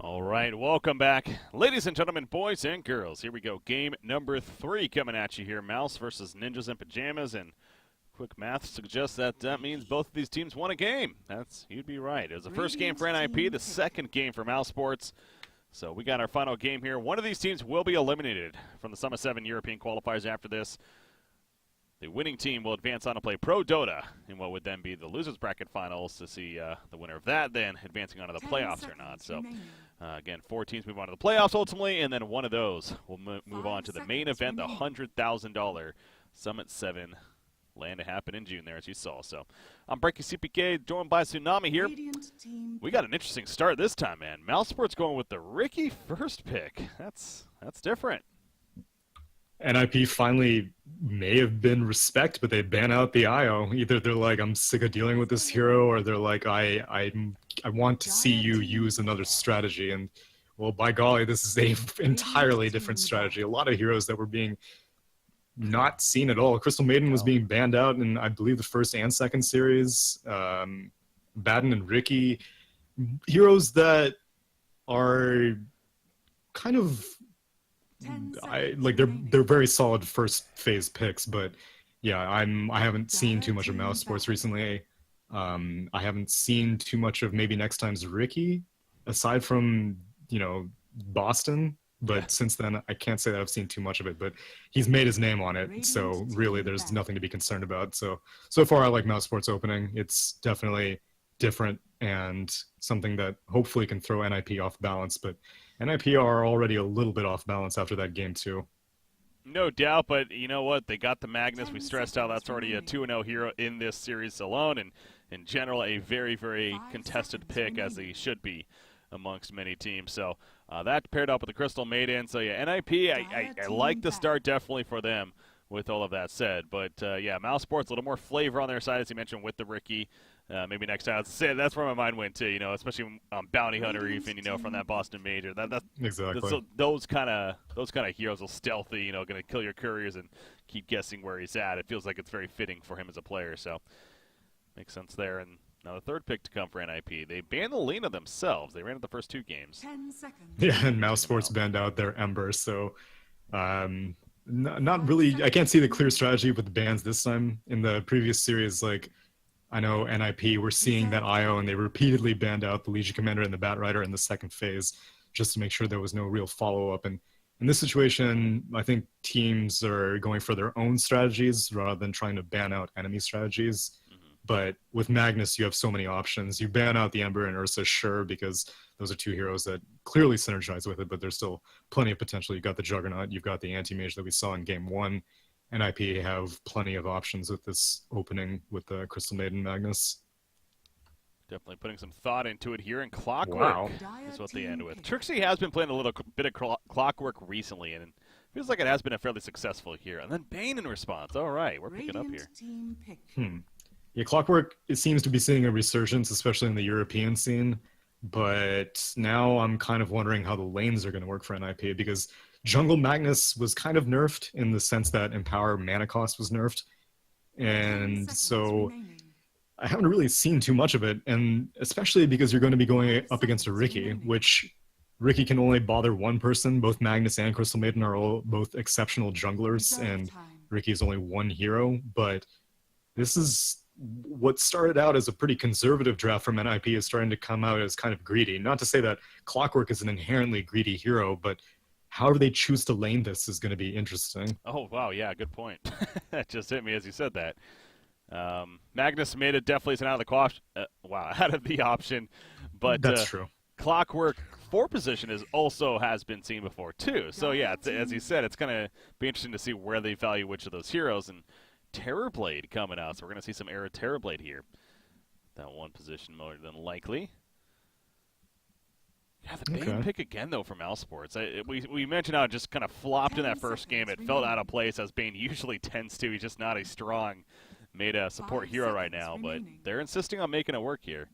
All right, welcome back, ladies and gentlemen, boys and girls. Here we go. Game number 3 coming at you here. Mouse versus Ninjas in Pajamas, and quick math suggests that means both of these teams won a game. You'd be right. It was the first game for NIP, the second game for Mousesports. So we got our final game here. One of these teams will be eliminated from the Summer 7 European qualifiers after this. The winning team will advance on to play Prodota in what would then be the losers bracket finals to see the winner of that then advancing on to the playoffs or not. So again, 4 teams move on to the playoffs ultimately, and then one of those will move on to the main event, the $100,000 Summit 7 land to happen in June there, as you saw. So I'm Breaking CPK, joined by Tsunami here. We got an interesting start this time, man. Mousesports going with the Ricky first pick. That's different. NIP finally may have been respect, but they ban out the IO. Either they're like, I'm sick of dealing with this hero, or they're like, I want to see you use another strategy. And well, by golly, this is a entirely different strategy. A lot of heroes that were being not seen at all. Crystal Maiden was being banned out in, I believe, the first and second series. Baden and Ricky, heroes that are kind of they're very solid first phase picks, but yeah, I haven't seen too much of Mousesports recently. I haven't seen too much of maybe next time's Ricky, aside from Boston. But since then, I can't say that I've seen too much of it. But he's made his name on it, so really, there's nothing to be concerned about. So far, I like Mousesports opening. It's definitely different and something that hopefully can throw NIP off balance. But NIP are already a little bit off balance after that game too. No doubt, but you know what? They got the Magnus. We stressed out that's already a 2-0 hero in this series alone, and in general, a very, very contested pick, as they should be amongst many teams. So that paired up with the Crystal Maiden. So yeah, NIP, I like the start definitely for them with all of that said. But yeah, Mousesports, a little more flavor on their side, as you mentioned, with the Ricky. Maybe next time. That's where my mind went to, especially Bounty Hunter, even, from that Boston Major. Exactly. Those kind of heroes will stealthy, going to kill your couriers and keep guessing where he's at. It feels like it's very fitting for him as a player, so makes sense there. And now the third pick to come for NIP. They banned the Lena themselves. They ran it the first 2 games. 10 seconds. Yeah, and Mousesports banned out their Ember, so not really. I can't see the clear strategy with the bans this time. In the previous series, I know NIP were seeing that IO, and they repeatedly banned out the Legion Commander and the Bat Rider in the second phase just to make sure there was no real follow-up. And in this situation, I think teams are going for their own strategies rather than trying to ban out enemy strategies. But with Magnus, you have so many options. You ban out the Ember and Ursa, sure, because those are 2 heroes that clearly synergize with it, but there's still plenty of potential. You've got the Juggernaut, you've got the Anti-Mage that we saw in Game 1. NIP have plenty of options with this opening with the Crystal Maiden Magnus. Definitely putting some thought into it here, and Clockwork is what they end with. Trixie has been playing a little bit of Clockwork recently, and it feels like it has been a fairly successful here. And then Bane in response. All right, we're picking up here. Yeah, Clockwork, it seems to be seeing a resurgence, especially in the European scene. But now I'm kind of wondering how the lanes are going to work for NIP, because Jungle Magnus was kind of nerfed in the sense that Empower mana cost was nerfed. And so I haven't really seen too much of it, and especially because you're going to be going up against a Ricky, which Ricky can only bother one person. Both Magnus and Crystal Maiden are both exceptional junglers, and Ricky is only 1 hero. But this is what started out as a pretty conservative draft from NIP is starting to come out as kind of greedy. Not to say that Clockwork is an inherently greedy hero, but however they choose to lane this is going to be interesting. Oh, wow, yeah, good point. That just hit me as you said that. Magnus made it definitely isn't out of the option. But that's true. Clockwork 4 position has been seen before, too. So, yeah, as you said, it's going to be interesting to see where they value which of those heroes. And Terrorblade coming out, so we're going to see some Era Terrorblade here. That 1 position more than likely. Yeah, the Bane pick again, though, for Mousesports. We mentioned how it just kind of flopped in that first game. It felt out of place, as Bane usually tends to. He's just not a strong meta support hero right now, but they're insisting on making it work here.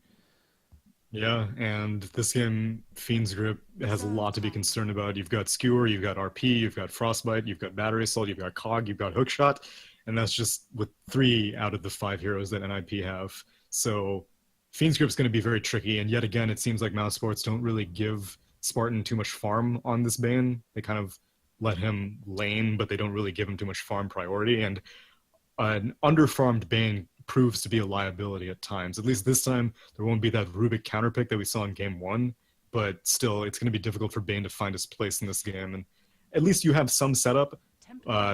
Yeah, and this game, Fiend's Grip, has a lot to be concerned about. You've got Skewer, you've got RP, you've got Frostbite, you've got Battery Assault, you've got Cog, you've got Hookshot, and that's just with 3 out of the 5 heroes that NIP have. So Fiend's Grip's going to be very tricky, and yet again, it seems like Mousesports don't really give Spartan too much farm on this Bane. They kind of let him lane, but they don't really give him too much farm priority. And an underfarmed Bane proves to be a liability at times. At least this time, there won't be that Rubik counterpick that we saw in game 1, but still, it's going to be difficult for Bane to find his place in this game. And at least you have some setup.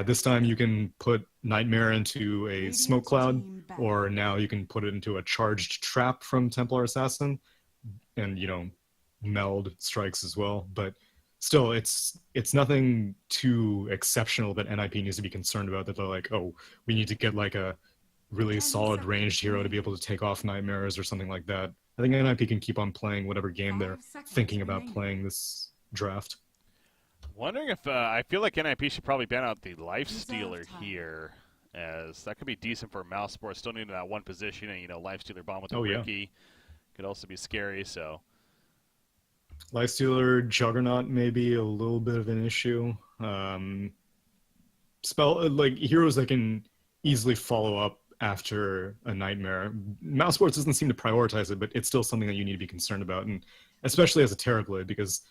This time you can put Nightmare into a smoke cloud, or now you can put it into a charged trap from Templar Assassin, and, you know, meld strikes as well. But still, it's nothing too exceptional that NIP needs to be concerned about, that they're like, oh, we need to get like a really solid ranged hero to be able to take off Nightmares or something like that. I think NIP can keep on playing whatever game they're thinking about playing this draft. Wondering if I feel like NIP should probably ban out the Life Stealer here, as that could be decent for Mousesports. Still needing that one position, and, you know, Life Stealer bomb with the Ricky could also be scary. So Lifestealer, Juggernaut may be a little bit of an issue. Like heroes that can easily follow up after a Nightmare. Mousesports doesn't seem to prioritize it, but it's still something that you need to be concerned about, and especially as a Terrorblade, because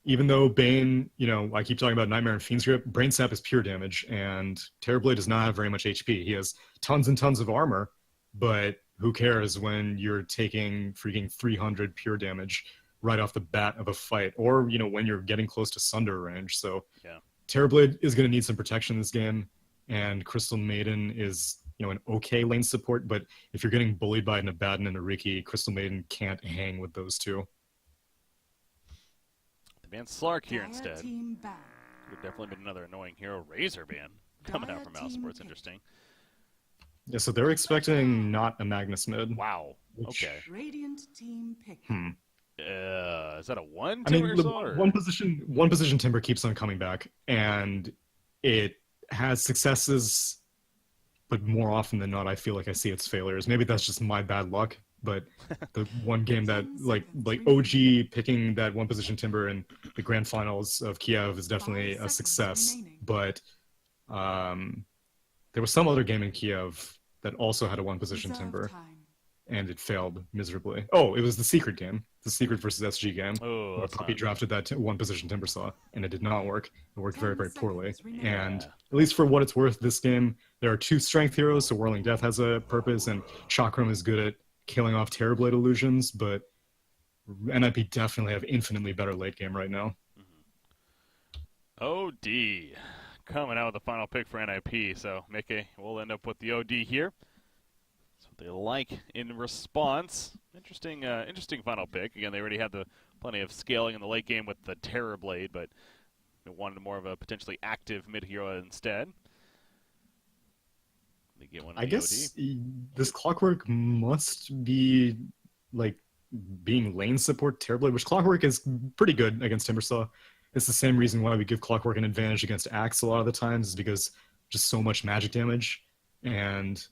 even though Bane, you know, I keep talking about Nightmare and Fiend's Grip, Brain Sap is pure damage, and Terrorblade does not have very much HP. He has tons and tons of armor, but who cares when you're taking freaking 300 pure damage right off the bat of a fight, or, you know, when you're getting close to Sunder range. So yeah, Terrorblade is going to need some protection in this game, and Crystal Maiden is, you know, an okay lane support, but if you're getting bullied by an Abaddon and a Riki, Crystal Maiden can't hang with those two. Ban Slark here instead. Would definitely been another annoying hero. Razor ban coming out from Mousesports. Interesting. Yeah, so they're expecting not a Magnus mid. Wow. Okay. Radiant team pick. Is that a one? I mean, one position Timber keeps on coming back, and it has successes, but more often than not, I feel like I see its failures. Maybe that's just my bad luck. But the one game that, like OG picking that one position Timber in the grand finals of Kiev is definitely a success. But there was some other game in Kiev that also had a one position Timber, and it failed miserably. Oh, it was the Secret game, the Secret versus SG game. Oh, where Puppy drafted that one position Timber saw, and it did not work. It worked very, very poorly. And at least for what it's worth, this game, there are 2 strength heroes, so Whirling Death has a purpose, and Chakram is good at killing off Terrorblade illusions, but NIP definitely have infinitely better late game right now. OD coming out with the final pick for NIP, so we'll end up with the OD here. That's what they like in response. Interesting final pick. Again, they already had plenty of scaling in the late game with the Terrorblade, but they wanted more of a potentially active mid hero instead. I guess this Clockwork must be like being lane support Terrorblade, which Clockwork is pretty good against Timbersaw. It's the same reason why we give Clockwork an advantage against Axe a lot of the times, is because just so much magic damage. And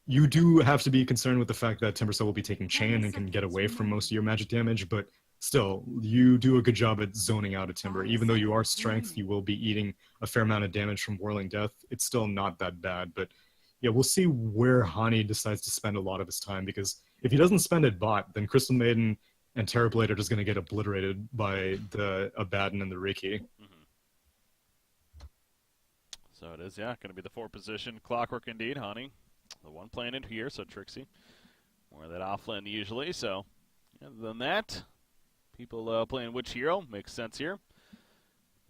you do have to be concerned with the fact that Timbersaw will be taking chain and can get away from most of your magic damage, but still, you do a good job at zoning out a Timber. Even though you are strength, you will be eating a fair amount of damage from Whirling Death. It's still not that bad, but yeah, we'll see where Hani decides to spend a lot of his time, because if he doesn't spend it bot, then Crystal Maiden and Terrorblade are just going to get obliterated by the Abaddon and the Riki. So it is, yeah, going to be the 4 position Clockwork indeed. Hani, the one playing it here, so Trixie. More of that offlane usually, so other than that, people playing which hero makes sense here.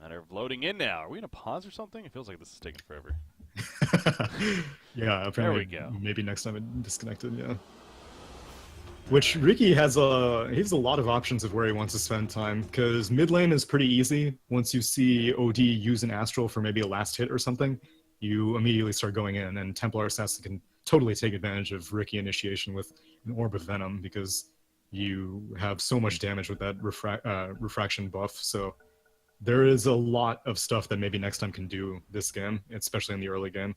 Matter of loading in now. Are we in a pause or something? It feels like this is taking forever. Yeah, apparently. There we go. Maybe next time it disconnected, yeah. Which Riki he has a lot of options of where he wants to spend time, because mid lane is pretty easy. Once you see OD use an Astral for maybe a last hit or something, you immediately start going in, and Templar Assassin can totally take advantage of Riki initiation with an Orb of Venom, because you have so much damage with that refraction buff. So there is a lot of stuff that maybe next time can do this game, especially in the early game.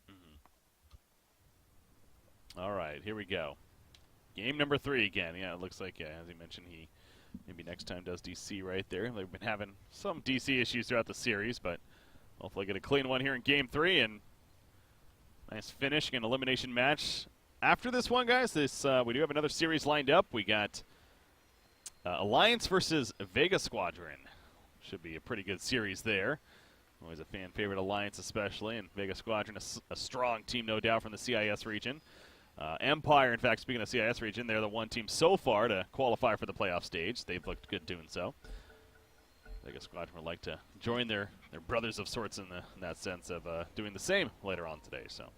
All right, here we go. Game number 3 again. Yeah, it looks like, as he mentioned, he maybe next time does DC right there. They've been having some DC issues throughout the series, but hopefully get a clean one here in Game 3. And nice finish, an elimination match. After this one, guys, we do have another series lined up. We got Alliance versus Vega Squadron. Should be a pretty good series there. Always a fan favorite Alliance especially, and Vega Squadron, a strong team no doubt from the CIS region. Empire, in fact, speaking of CIS region, they're the one team so far to qualify for the playoff stage. They've looked good doing so. Vega Squadron would like to join their brothers of sorts in that sense of doing the same later on today. So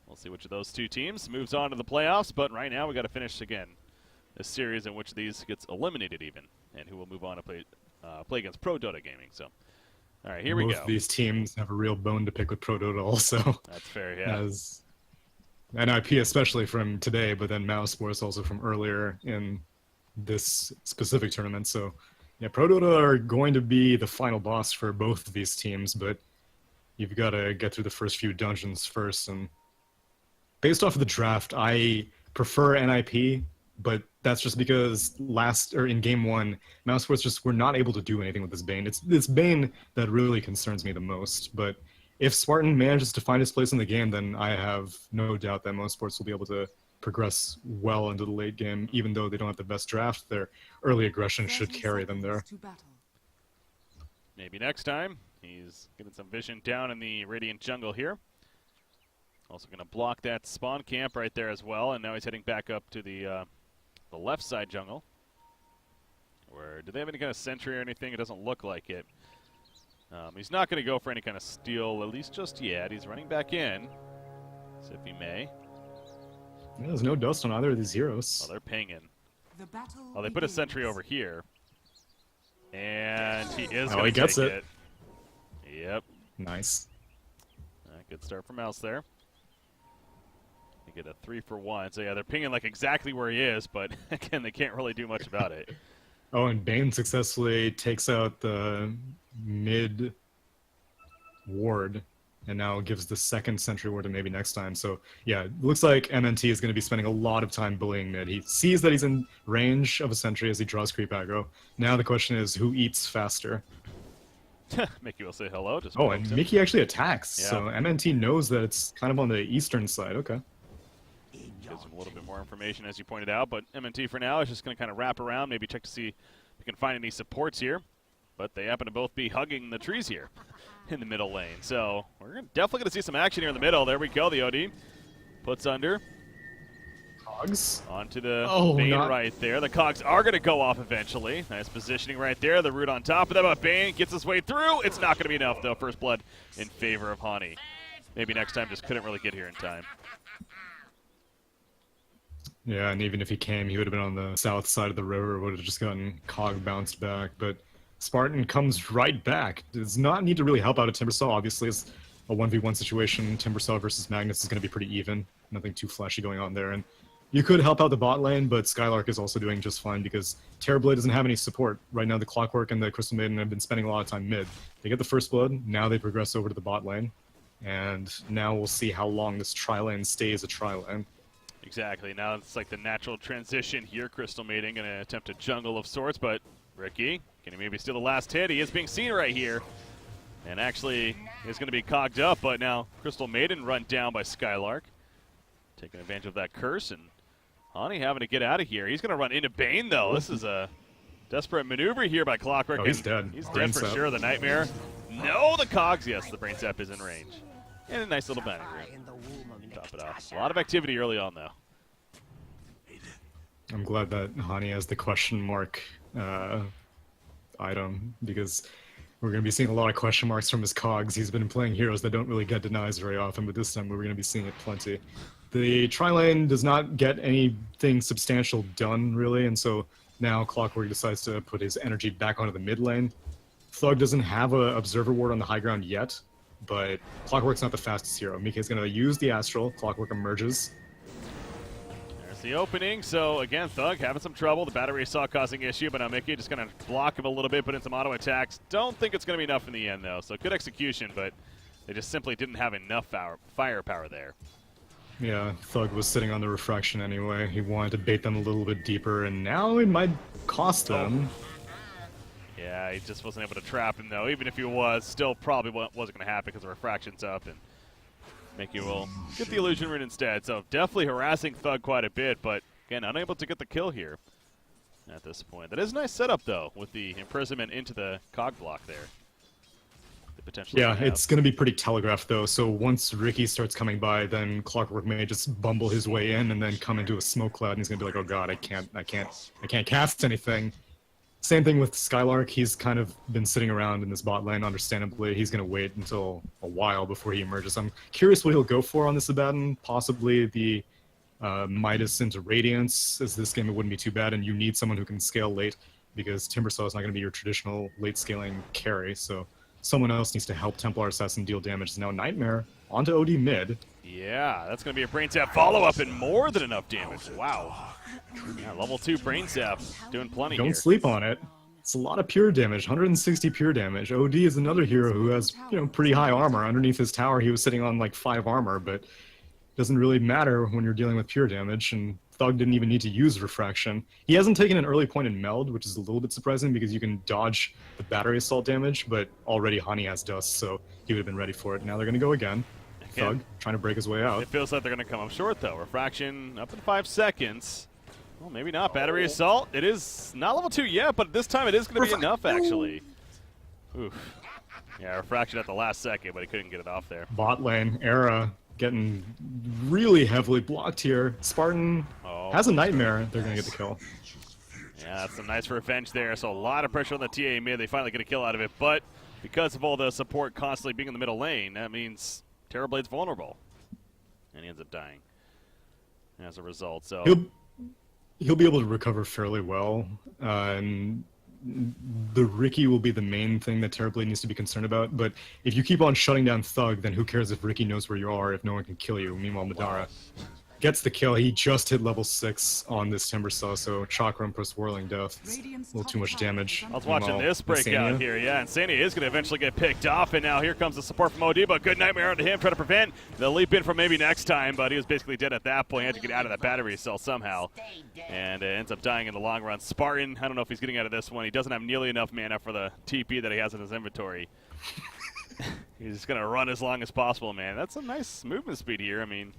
we'll see which of those two teams moves on to the playoffs. But right now we got to finish again a series in which these gets eliminated even, and who will move on to play against Prodota Gaming. So all right, here we go. Both of these teams have a real bone to pick with Prodota also. That's fair, yeah. As NIP especially from today, but then Mousesports also from earlier in this specific tournament. So yeah, Prodota are going to be the final boss for both of these teams, but you've got to get through the first few dungeons first. And based off of the draft, I prefer NIP, but that's just because in game one, Mousesports just were not able to do anything with this Bane. It's this Bane that really concerns me the most. But if Spartan manages to find his place in the game, then I have no doubt that Mousesports will be able to progress well into the late game, even though they don't have the best draft. Their early aggression should carry them there. Maybe next time. He's getting some vision down in the Radiant jungle here. Also going to block that spawn camp right there as well, and now he's heading back up to the left side jungle. Where do they have any kind of sentry or anything? It doesn't look like it. He's not going to go for any kind of steal, at least just yet. He's running back in, as if he may. Yeah, there's no dust on either of these heroes. Oh, they're pinging. Oh, they put a sentry over here. And he is going to take it. Yep. Nice. Good start for Mouse there. You get a 3-for-1. So yeah, they're pinging like exactly where he is, but again, they can't really do much about it. Oh, and Bane successfully takes out the mid ward, and now gives the second sentry ward to maybe next time. So yeah, it looks like MNT is going to be spending a lot of time bullying mid. He sees that he's in range of a sentry as he draws creep aggro. Now the question is, who eats faster? Mickey will say hello. Just and Mickey actually attacks. Yeah. So MNT knows that it's kind of on the eastern side. Okay. Gives him a little bit more information, as you pointed out, but MNT for now is just going to kind of wrap around, maybe check to see if we can find any supports here. But they happen to both be hugging the trees here in the middle lane. So we're definitely going to see some action here in the middle. There we go. The OD puts under. Cogs. Onto the Bane right there. The Cogs are going to go off eventually. Nice positioning right there. The root on top of them. But Bane gets his way through. It's not going to be enough, though. First blood in favor of Hani. Maybe next time, just couldn't really get here in time. Yeah, and even if he came, he would have been on the south side of the river, would have just gotten Cog bounced back. But Spartan comes right back. Does not need to really help out at Timbersaw. Obviously, it's a 1v1 situation. Timbersaw versus Magnus is going to be pretty even. Nothing too flashy going on there. And you could help out the bot lane, but Skylark is also doing just fine because Terrorblade doesn't have any support. Right now, the Clockwork and the Crystal Maiden have been spending a lot of time mid. They get the first blood. Now they progress over to the bot lane. And now we'll see how long this tri-lane stays a tri-lane. Exactly. Now it's like the natural transition here. Crystal Maiden going to attempt a jungle of sorts, but Ricky, can he maybe steal the last hit? He is being seen right here. And actually, is going to be cogged up, but now Crystal Maiden run down by Skylark. Taking advantage of that curse, and Hani having to get out of here. He's going to run into Bane, though. This is a desperate maneuver here by Clockwork. Oh, he's dead. He's dead for sure. The Nightmare. No, the Cogs. Yes, the Brain Sap is in range. And a nice little banner here. Top it off. A lot of activity early on, though. I'm glad that Hani has the question mark item, because we're going to be seeing a lot of question marks from his Cogs. He's been playing heroes that don't really get denies very often, but this time we're going to be seeing it plenty. The tri-lane does not get anything substantial done, really, and so now Clockwork decides to put his energy back onto the mid lane. Thug doesn't have an Observer Ward on the high ground yet, but Clockwork's not the fastest hero. Mika's going to use the Astral. Clockwork emerges. There's the opening. So, again, Thug having some trouble. The battery saw causing issue, but now Mickey just going to block him a little bit, put in some auto attacks. Don't think it's going to be enough in the end, though. So, good execution, but they just simply didn't have enough firepower there. Yeah, Thug was sitting on the refraction anyway. He wanted to bait them a little bit deeper, and now it might cost them. Yeah, he just wasn't able to trap him, though. Even if he was, still probably wasn't going to happen because the refraction's up, and Mickey will get the illusion rune instead. So definitely harassing Thug quite a bit, but again, unable to get the kill here. at this point. That is a nice setup, though, with the imprisonment into the cog block there. Potentially Yeah, it's going to be pretty telegraphed, though. So once Ricky starts coming by, then Clockwork may just bumble his way in and then come into a smoke cloud, and he's going to be like, "Oh God, I can't cast anything." Same thing with Skylark. He's kind of been sitting around in this bot lane, understandably. He's going to wait until a while before he emerges. I'm curious what he'll go for on this Abaddon. Possibly the Midas into Radiance, as this game it wouldn't be too bad, and you need someone who can scale late, because Timbersaw is not going to be your traditional late scaling carry, so someone else needs to help Templar Assassin deal damage. Now Nightmare onto OD mid. Yeah, that's going to be a Brain Zap follow-up and more than enough damage. Wow. Yeah, level 2 Brain Zap doing plenty here. Don't sleep on it. It's a lot of pure damage, 160 pure damage. OD is another hero who has, pretty high armor. Underneath his tower, he was sitting on like 5 armor, but it doesn't really matter when you're dealing with pure damage, and Thug didn't even need to use Refraction. He hasn't taken an early point in Meld, which is a little bit surprising because you can dodge the battery assault damage, but already Honey has Dust, so he would have been ready for it. Now they're going to go again. Thug trying to break his way out. It feels like they're going to come up short, though. Refraction up in 5 seconds. Well, maybe not. Battery assault. It is not level 2 yet, but this time it is going to be enough, actually. Oof. Yeah, Refraction at the last second, but he couldn't get it off there. Bot lane, Era getting really heavily blocked here. Spartan has a Nightmare. They're going to get the kill. Yeah, that's some nice revenge there. So a lot of pressure on the TA mid. They finally get a kill out of it, but because of all the support constantly being in the middle lane, that means Terrorblade's vulnerable. And he ends up dying as a result. So he'll be able to recover fairly well. And the Ricky will be the main thing that Terrorblade needs to be concerned about. But if you keep on shutting down Thug, then who cares if Ricky knows where you are if no one can kill you? Meanwhile, Madara gets the kill. He just hit level 6 on this Timbersaw, so Chakram plus Whirling Death. A little too much damage. I was watching this breakout here. Yeah, Insania is going to eventually get picked off, and now here comes the support from OD, but good Nightmare onto him, trying to prevent the leap in for maybe next time, but he was basically dead at that point. He had to get out of that battery cell somehow, and ends up dying in the long run. Spartan, I don't know if he's getting out of this one. He doesn't have nearly enough mana for the TP that he has in his inventory. He's just going to run as long as possible, man. That's a nice movement speed here. I mean,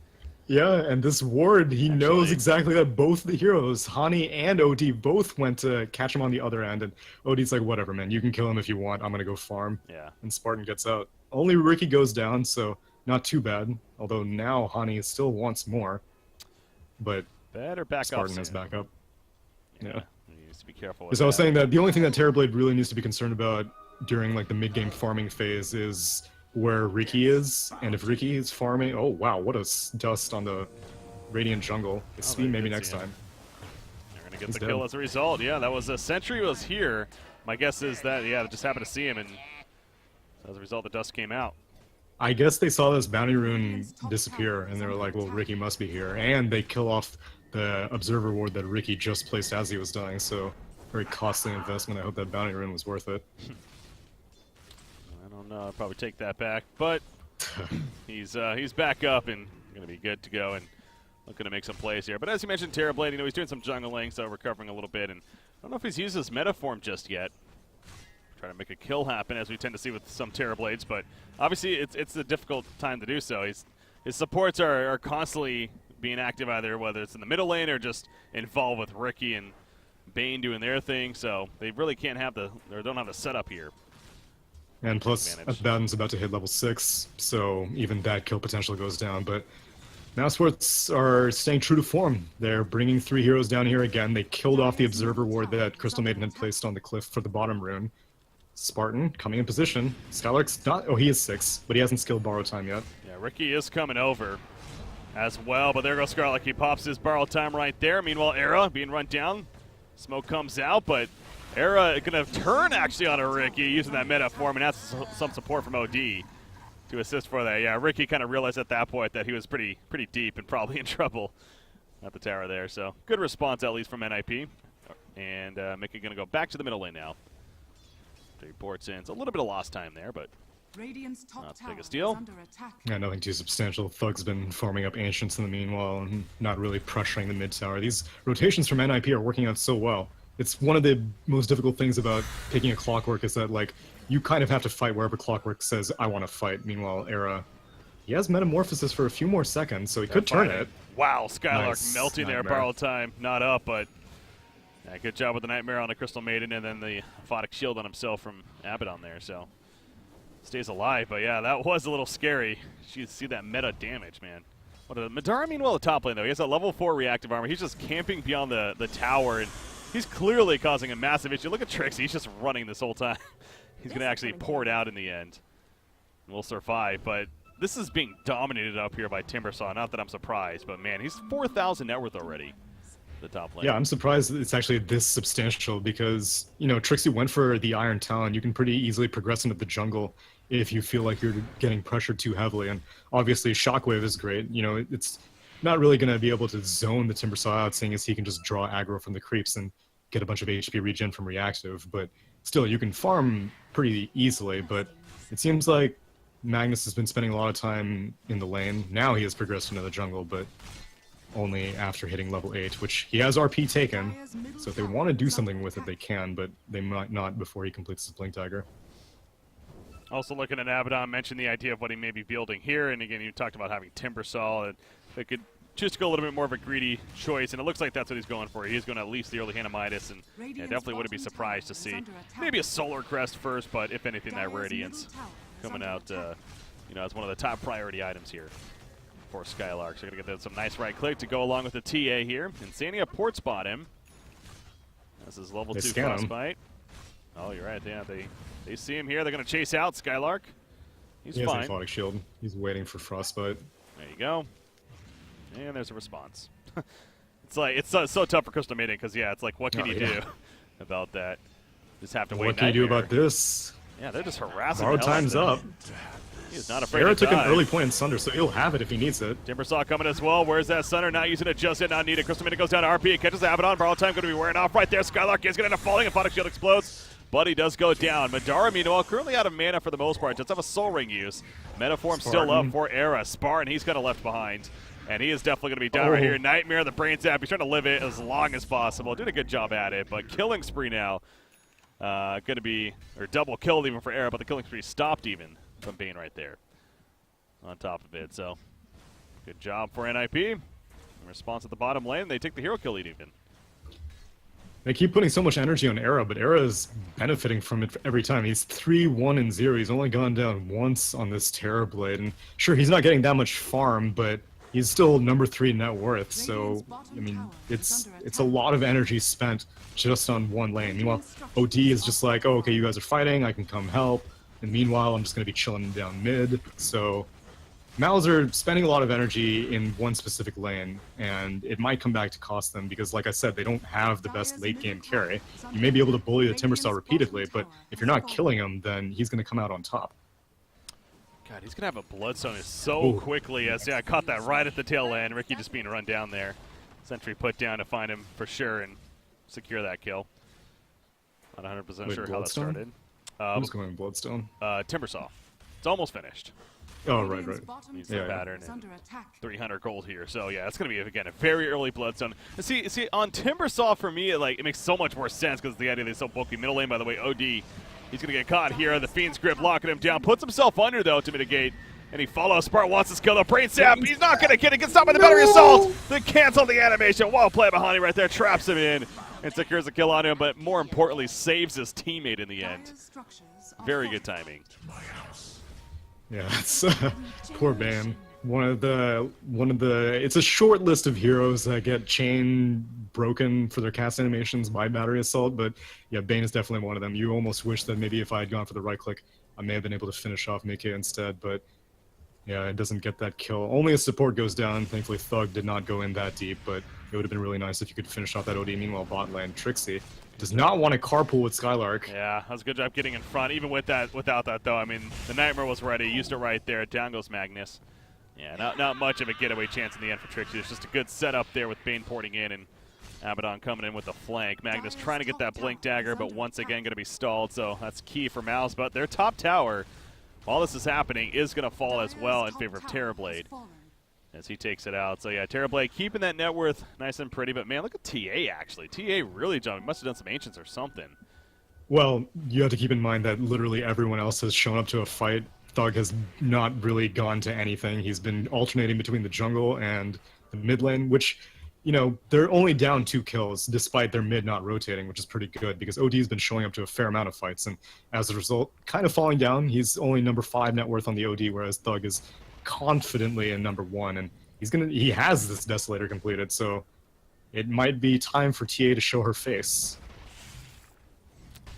yeah, and this ward, he knows exactly that both the heroes, Hani and OD, both went to catch him on the other end, and OD's like, whatever, man, you can kill him if you want, I'm going to go farm. Yeah. And Spartan gets out. Only Ricky goes down, so not too bad, although now Hani still wants more. But better back Spartan is back up. Yeah. He needs to be careful with because I was saying that the only thing that Terrorblade really needs to be concerned about during like the mid-game farming phase is where Ricky is, and if Ricky is farming, oh wow, what a dust on the Radiant jungle. It's speed maybe next time. They're gonna get the kill as a result. Yeah, that was a Sentry was here. My guess is that they just happened to see him, and as a result, the dust came out. I guess they saw this bounty rune disappear, and they were like, well, Ricky must be here, and they kill off the observer ward that Ricky just placed as he was dying. So very costly investment. I hope that bounty rune was worth it. I don't know. I'll probably take that back, but he's back up and going to be good to go and looking to make some plays here. But as you mentioned, Terrorblade, he's doing some jungling, so recovering a little bit. And I don't know if he's used his metaform just yet. Trying to make a kill happen, as we tend to see with some Terrorblades, but obviously it's a difficult time to do so. His supports are constantly being active, either whether it's in the middle lane or just involved with Ricky and Bane doing their thing. So they really can't have don't have the setup here. And plus, Abaddon's about to hit level 6, so even that kill potential goes down. But Mousesports are staying true to form. They're bringing 3 heroes down here again. They killed off the Observer ward that Crystal Maiden had placed on the cliff for the bottom rune. Spartan coming in position. Skylark's not... Oh, he is 6, but he hasn't skilled Borrow Time yet. Yeah, Ricky is coming over as well, but there goes Scarlet. He pops his Borrow Time right there. Meanwhile, Era being run down. Smoke comes out, but Era going to turn actually on a Ricky using that metaform, and that's some support from OD to assist for that. Yeah, Ricky kind of realized at that point that he was pretty deep and probably in trouble at the tower there. So good response, at least from NIP. And Mickey going to go back to the middle lane now. 3 ports in. It's a little bit of lost time there, but not the biggest deal. Yeah, nothing too substantial. Thug's been farming up Ancients in the meanwhile and not really pressuring the mid tower. These rotations from NIP are working out so well. It's one of the most difficult things about picking a Clockwork is that, like, you kind of have to fight wherever Clockwork says, I want to fight. Meanwhile, Era, he has Metamorphosis for a few more seconds, so he could turn it. Wow, Skylark Nice. melting there. Nightmare. Borrow Time not up, but Yeah, good job with the Nightmare on the Crystal Maiden, and then the Aphotic Shield on himself from Abaddon there, so stays alive. But yeah, that was a little scary. You see that meta damage, man. What a Madara, meanwhile, the top lane, though. He has a level 4 reactive armor. He's just camping beyond the tower, and he's clearly causing a massive issue. Look at Trixie. He's just running this whole time. He's going to actually pour it out in the end. We'll survive, but this is being dominated up here by Timbersaw. Not that I'm surprised, but man, he's 4,000 net worth already. The top lane. Yeah, I'm surprised it's actually this substantial because, you know, Trixie went for the Iron Talon. You can pretty easily progress into the jungle if you feel like you're getting pressured too heavily. And obviously, Shockwave is great. You know, it's not really going to be able to zone the Timbersaw out, seeing as he can just draw aggro from the creeps and get a bunch of HP regen from reactive. But still, you can farm pretty easily. But it seems like Magnus has been spending a lot of time in the lane. Now he has progressed into the jungle, but only after hitting level 8, which he has RP taken, so if they want to do something with it, they can, but they might not before he completes his Blink Dagger. Also looking at Abaddon, mentioned the idea of what he may be building here, and again, you talked about having Timbersaw, and they could just go a little bit more of a greedy choice, and it looks like that's what he's going for. He's going to at least the early hand of Midas, and yeah, definitely wouldn't be surprised to see maybe a Solar Crest first, but if anything, that Radiance coming out, you know, as one of the top priority items here for Skylark. So going to get some nice right click to go along with the TA here. Insania port spot him. This is level 2 Frostbite. Oh, you're right. Yeah, they see him here. They're going to chase out Skylark. He's fine. He has Aphotic Shield. He's waiting for Frostbite. There you go. And there's a response. It's so tough for Crystal Maiden because, yeah, it's like, what can you do about that? Just have to wait. What can you do about this? Yeah, they're just harassing. Borrowed time's up. He's not afraid Era to took an early point in Sunder, so he'll have it if he needs it. Timbersaw coming as well. Where's that Sunder? Not using it just yet. Not needed. Crystal Maiden goes down to RP. It catches Abaddon. Borrowed time going to be wearing off right there. Skylark is going to end up falling. Aphotic Shield explodes. But he does go down. Madara, meanwhile, currently out of mana for the most part. Does have a Soul Ring use. Metaform still up for Era. Spartan, he's kind of left behind. And he is definitely going to be down right here. Nightmare, the brain zap. He's trying to live it as long as possible. Did a good job at it. But killing spree now. Going to be, or double killed even for Era, but the killing spree stopped even from being right there on top of it. So good job for NIP. In response at the bottom lane, they take the hero kill lead even. They keep putting so much energy on Era, but Era is benefiting from it every time. He's 3-1-0. He's only gone down once on this Terrorblade. And sure, he's not getting that much farm, but he's still number 3 net worth. So, I mean, it's a lot of energy spent just on one lane. Meanwhile, OD is just like, oh, okay, you guys are fighting, I can come help. And meanwhile, I'm just going to be chilling down mid. So Mouz are spending a lot of energy in one specific lane, and it might come back to cost them because, like I said, they don't have the best late-game carry. You may be able to bully the Timbersaw repeatedly, but if you're not killing him, then he's going to come out on top. God, he's going to have a Bloodstone so quickly. As I caught that right at the tail end. Ricky just being run down there. Sentry put down to find him for sure and secure that kill. Not 100% sure how that started. Who's going with Bloodstone? Timbersaw. It's almost finished. Oh, right. Needs the pattern and 300 gold here. So, yeah, it's going to be, again, a very early Bloodstone. And see, on Timbersaw, for me, it makes so much more sense because the idea they're so bulky. Middle lane, by the way, OD. He's going to get caught here. The Fiend's Grip locking him down. Puts himself under, though, to mitigate. And he follows. Spartan wants his kill. The Brain Sap. He's not going to get it. Gets stopped by the Battery Assault. Then cancel the animation. Well played behind him right there. Traps him in. And secures a kill on him. But more importantly, saves his teammate in the end. Very good timing. Yeah, it's poor Bane. One of the it's a short list of heroes that get chain broken for their cast animations by Battery Assault, but yeah, Bane is definitely one of them. You almost wish that maybe if I had gone for the right click, I may have been able to finish off Mickey instead, but yeah, it doesn't get that kill. Only a support goes down. Thankfully, Thug did not go in that deep, but it would have been really nice if you could finish off that OD. Meanwhile, bot lane, Trixie does not want to carpool with Skylark. Yeah, that was a good job getting in front. Even with that, without that, though, I mean, the Nightmare was ready. Used it right there. Down goes Magnus. Yeah, not much of a getaway chance in the end for Trixie. It's just a good setup there with Bane porting in and Abaddon coming in with the flank. Magnus trying to get that Blink Dagger, but once again going to be stalled, so that's key for Mouz. But their top tower, while this is happening, is going to fall as well in favor of Terrorblade as he takes it out. So yeah, Terrorblade keeping that net worth nice and pretty, but man, look at TA actually. TA really jumped. Must have done some Ancients or something. Well, you have to keep in mind that literally everyone else has shown up to a fight. Thug has not really gone to anything. He's been alternating between the jungle and the mid lane, which you know, they're only down 2 kills despite their mid not rotating, which is pretty good because OD has been showing up to a fair amount of fights, and as a result, kind of falling down. He's only number 5 net worth on the OD, whereas Thug is confidently in number 1, and he has this Desolator completed, so it might be time for TA to show her face.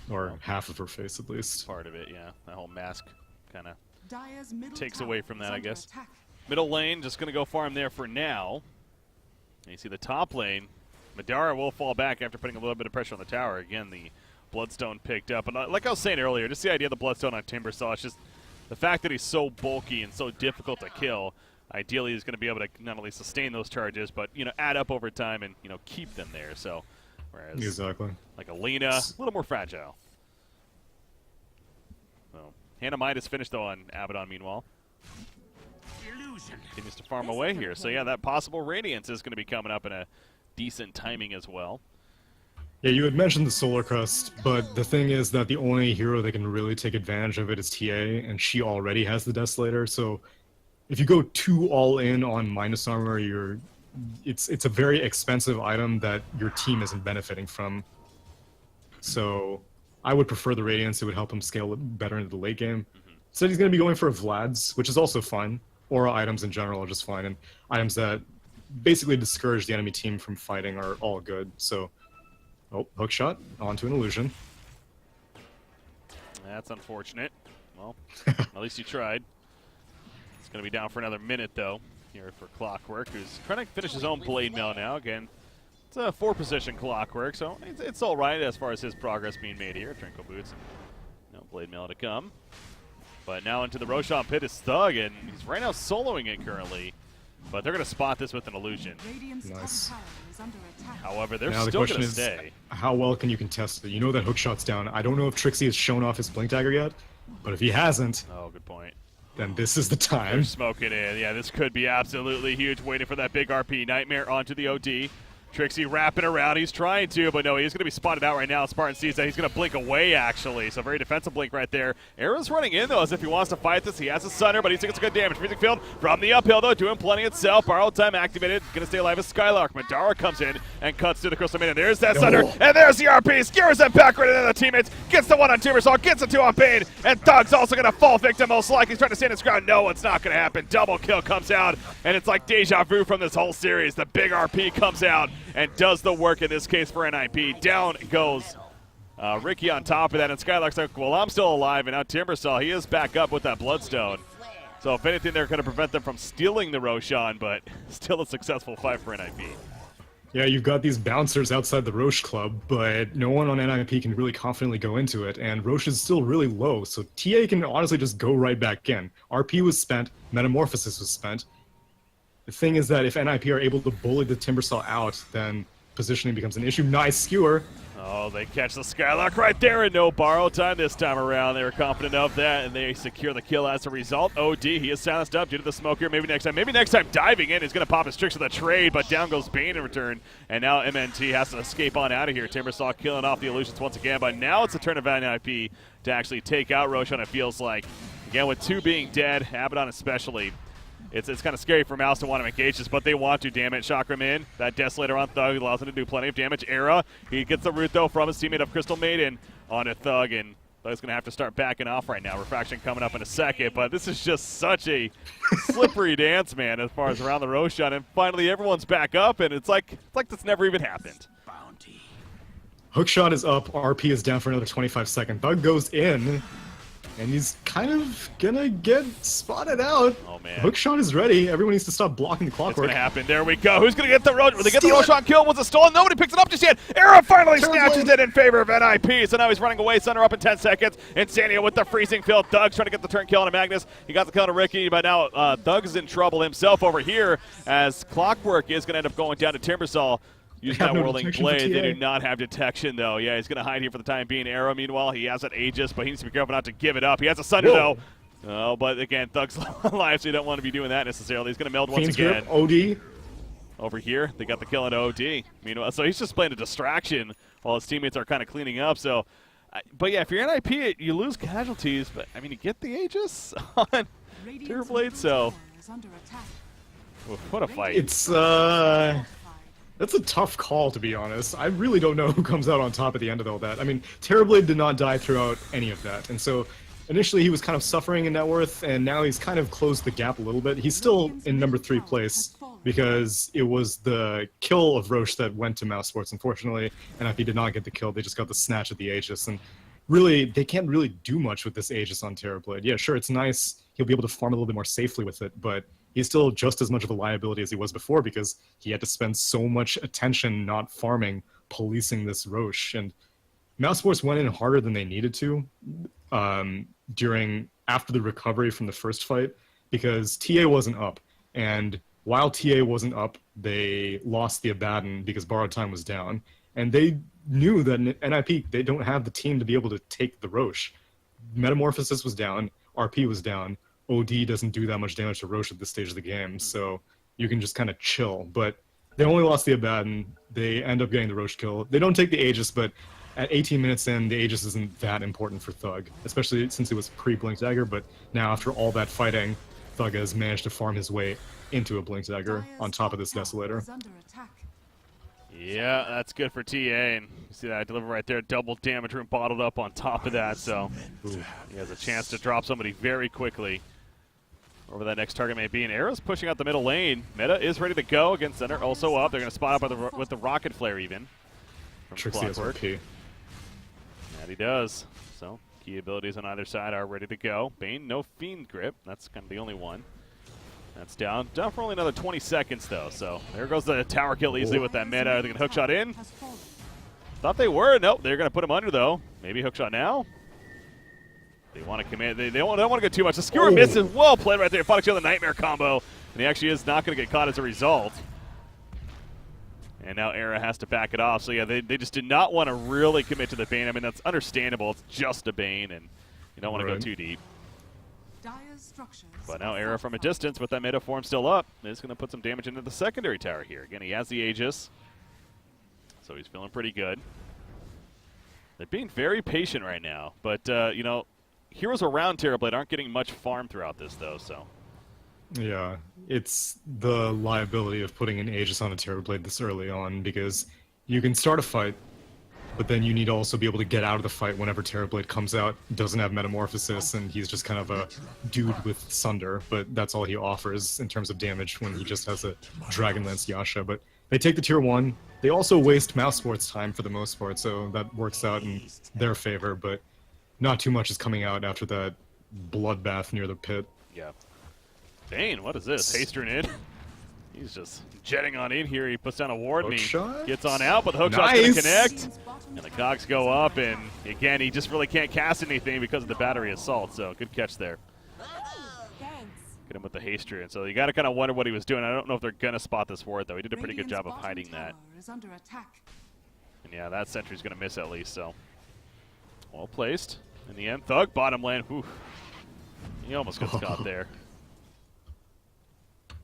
Or half of her face, at least. Part of it, yeah. That whole mask kind of Dire's middle takes tower away from is that, I under guess. attack. Middle lane, just going to go farm there for now. And you see the top lane. Madara will fall back after putting a little bit of pressure on the tower. Again, the Bloodstone picked up. And like I was saying earlier, just the idea of the Bloodstone on Timbersaw, it's just the fact that he's so bulky and so difficult to kill. Ideally, he's going to be able to not only sustain those charges, but, you know, add up over time and, you know, keep them there. So, whereas Exactly. like Alina, a little more fragile. So, Hannah Might is finished, though, on Abaddon, meanwhile. Continues to farm away here. So, yeah, that possible Radiance is going to be coming up in a decent timing as well. Yeah, you had mentioned the Solar Crest, but the thing is that the only hero that can really take advantage of it is TA, and she already has the Desolator, so if you go too all in on minus armor, it's a very expensive item that your team isn't benefiting from. So I would prefer the Radiance. It would help him scale it better into the late game. So he's going to be going for a Vlad's, which is also fine. Aura items in general are just fine, and items that basically discourage the enemy team from fighting are all good. So, oh, hook shot onto an illusion. That's unfortunate. Well, at least you tried. It's going to be down for another minute, though, here for Clockwork, who's trying to finish his own blade mail now. Again, it's a 4-position Clockwork, so it's all right as far as his progress being made here. Trinko Boots, no blade mail to come. But now into the Roshan pit is Thug, and he's right now soloing it currently. But they're going to spot this with an illusion. Radiant's top Nice. tower is under attack. However, they're Now the still question going to is, stay. how well can you contest it? You know that hook shot's down. I don't know if Trixie has shown off his Blink Dagger yet, but if he hasn't, Oh, good point. then this is the time. They're smoking in. Yeah, this could be absolutely huge. Waiting for that big RP. Nightmare onto the OD. Trixie wrapping around. He's trying to, but no, he's going to be spotted out right now. Spartan sees that. He's going to blink away, actually. So very defensive blink right there. Era's running in, though, as if he wants to fight this. He has a Sunder, but he takes good damage. Freezing Field from the uphill, though, doing plenty itself. Borrowed time activated. Going to stay alive as Skylark. Madara comes in and cuts through the Crystal Maiden. There's that Sunder, and there's the RP. Skewers that back right into the teammates. Gets the one on Timbersaw, gets the 2 on Bane, and Thug's also going to fall victim, most likely. He's trying to stand his ground. No, it's not going to happen. Double kill comes out, and it's like deja vu from this whole series. The big RP comes out and does the work in this case for NIP. Down goes Ricky on top of that, and Skylark's like, well, I'm still alive, and now Timbersaw, he is back up with that Bloodstone. So if anything, they're going to prevent them from stealing the Roshan, but still a successful fight for NIP. Yeah, you've got these bouncers outside the Roche club, but no one on NIP can really confidently go into it, and Roche is still really low, so TA can honestly just go right back in. RP was spent, Metamorphosis was spent. The thing is that if NIP are able to bully the Timbersaw out, then positioning becomes an issue. Nice skewer. Oh, they catch the Skylark right there, and no borrow time this time around. They were confident of that, and they secure the kill as a result. OD, he is silenced up due to the smoke here. Maybe next time diving in is going to pop his tricks of the trade, but down goes Bane in return, and now MNT has to escape on out of here. Timbersaw killing off the illusions once again, but now it's a turn of NIP to actually take out Roshan, it feels like. Again, with 2 being dead, Abaddon especially, it's kind of scary for Mouse to want to engage this, but they want to, damn it. Chakram in. That Desolator on Thug allows him to do plenty of damage. Era, he gets the root, though, from his teammate of Crystal Maiden onto Thug, and Thug's going to have to start backing off right now. Refraction coming up in a second, but this is just such a slippery dance, man, as far as around the Roshan, and finally everyone's back up, and it's like this never even happened. Hookshot is up, RP is down for another 25 seconds. Thug goes in, and he's kind of gonna get spotted out. Oh, man. Hookshot is ready. Everyone needs to stop blocking the It's Clockwork. going to happen. There we go. Who's going to get the Roshan? They get the Steal it. Roshan kill. Was it stolen? Nobody picks it up just yet. Era finally Turn snatches blade. it in favor of NIP. So now he's running away. Sunder up in 10 seconds. Insania with the freezing field. Thug's trying to get the turn kill on Magnus. He got the kill on Ricky, but now Thug is in trouble himself over here as Clockwork is going to end up going down to Timbersaw. Using have that no whirling detection for blade. They TA. do not have detection, though. Yeah, he's going to hide here for the time being. Arrow, meanwhile, he has an Aegis, but he needs to be careful not to give it up. He has a Sunder, Whoa. though. Oh, but again, Thug's alive, so you don't want to be doing that necessarily. He's going to meld once Fiend's again. grip, OD. Over here, they got the kill on OD. Meanwhile, so he's just playing a distraction while his teammates are kind of cleaning up. So, but yeah, if you're NIP, you lose casualties. But I mean, you get the Aegis on Radiant's Terrorblade. middle So, tower is under attack. oof, what a fight! It's That's a tough call, to be honest. I really don't know who comes out on top at the end of all that. I mean, Terrorblade did not die throughout any of that, and so initially he was kind of suffering in net worth, and now he's kind of closed the gap a little bit. He's still in number 3 place because it was the kill of Roche that went to Mousesports, unfortunately, and if he did not get the kill, they just got the snatch at the Aegis, and really, they can't really do much with this Aegis on Terrorblade. Yeah, sure, it's nice. He'll be able to farm a little bit more safely with it, but he's still just as much of a liability as he was before because he had to spend so much attention not farming, policing this Roche. And Mousesports went in harder than they needed to after the recovery from the first fight because TA wasn't up. And while TA wasn't up, they lost the Abaddon because borrowed time was down. And they knew that NIP, they don't have the team to be able to take the Roche. Metamorphosis was down, RP was down, OD doesn't do that much damage to Roche at this stage of the game, so you can just kind of chill. But they only lost the Abaddon, they end up getting the Roche kill. They don't take the Aegis, but at 18 minutes in, the Aegis isn't that important for Thug, especially since it was pre-Blink Dagger, but now after all that fighting, Thug has managed to farm his way into a Blink Dagger on top of this Desolator. Yeah, that's good for TA, and you see that deliver right there, double damage room bottled up on top of that, so he has a chance to drop somebody very quickly. Wherever that next target may be, and Arrow's pushing out the middle lane. Meta is ready to go against Center, also up. They're going to spot up with the Rocket Flare even. Trixie has RP. That he does. So, key abilities on either side are ready to go. Bane, no Fiend Grip. That's kind of the only one. That's down. Down for only another 20 seconds, though. So, there goes the tower kill easily with that meta. Are they going to hookshot in? Thought they were. Nope, they're going to put him under, though. Maybe hookshot now? They want to commit. They don't want to go too much. The skewer misses. Well played right there. Fought the Nightmare combo. And he actually is not going to get caught as a result. And now Era has to back it off. So, yeah, they just did not want to really commit to the Bane. I mean, that's understandable. It's just a Bane, and you don't want to go too deep. But now Era from a distance with that meta form still up is going to put some damage into the secondary tower here. Again, he has the Aegis, so he's feeling pretty good. They're being very patient right now. But, you know, heroes around Terrorblade aren't getting much farm throughout this, though, so. Yeah, it's the liability of putting an Aegis on a Terrorblade this early on, because you can start a fight, but then you need to also be able to get out of the fight whenever Terrorblade comes out, doesn't have Metamorphosis, and he's just kind of a dude with Sunder, but that's all he offers in terms of damage when he just has a Dragonlance Yasha. But they take the tier 1. They also waste Mousesports time for the most part, so that works out in their favor, but not too much is coming out after that bloodbath near the pit. Yeah. Bane, what is this? Hastering in. He's just jetting on in here. He puts down a ward and he gets on out, but the hookshot's going to connect. And the cogs go up, and again, he just really can't cast anything because of the battery assault, so good catch there. Get him with the haster, and so you got to kind of wonder what he was doing. I don't know if they're going to spot this ward, though. He did a pretty good job of hiding that. And yeah, that sentry's going to miss at least, so. Well placed. In the end, Thug, bottom lane. Whew. He almost gets caught there.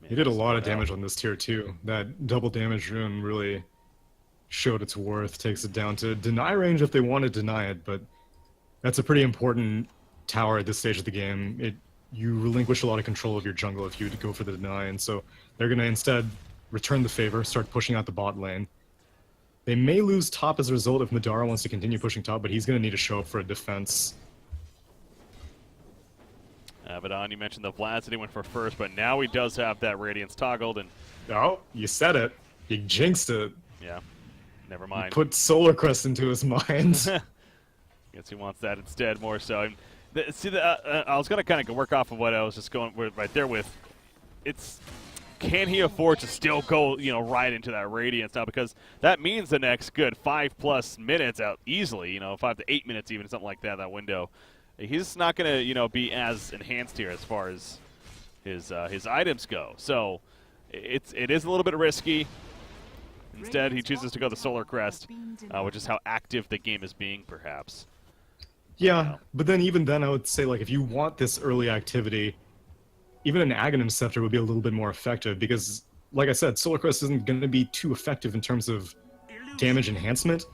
Man, he did a lot of damage on this tier 2. That double damage rune really showed its worth, takes it down to deny range if they want to deny it, but that's a pretty important tower at this stage of the game. You relinquish a lot of control of your jungle if you go for the deny, and so they're going to instead return the favor, start pushing out the bot lane. They may lose top as a result if Madara wants to continue pushing top, but he's going to need to show up for a defense. Abaddon, you mentioned the Vlads that he went for first, but now he does have that Radiance toggled, and oh, you said it. You jinxed it. Yeah, never mind. You put Solar Crest into his mind. Guess he wants that instead more so. I was going to kind of work off of what I was just going with right there with. Can he afford to still go, right into that Radiance now? Because that means the next good 5+ minutes out easily, 5 to 8 minutes even, something like that window. He's not going to, be as enhanced here as far as his items go. So it is a little bit risky. Instead, he chooses to go the Solar Crest, which is how active the game is being, perhaps. Yeah, but then even then, I would say, like, if you want this early activity, even an Aghanim Scepter would be a little bit more effective, because, like I said, Solar Crest isn't going to be too effective in terms of damage enhancement,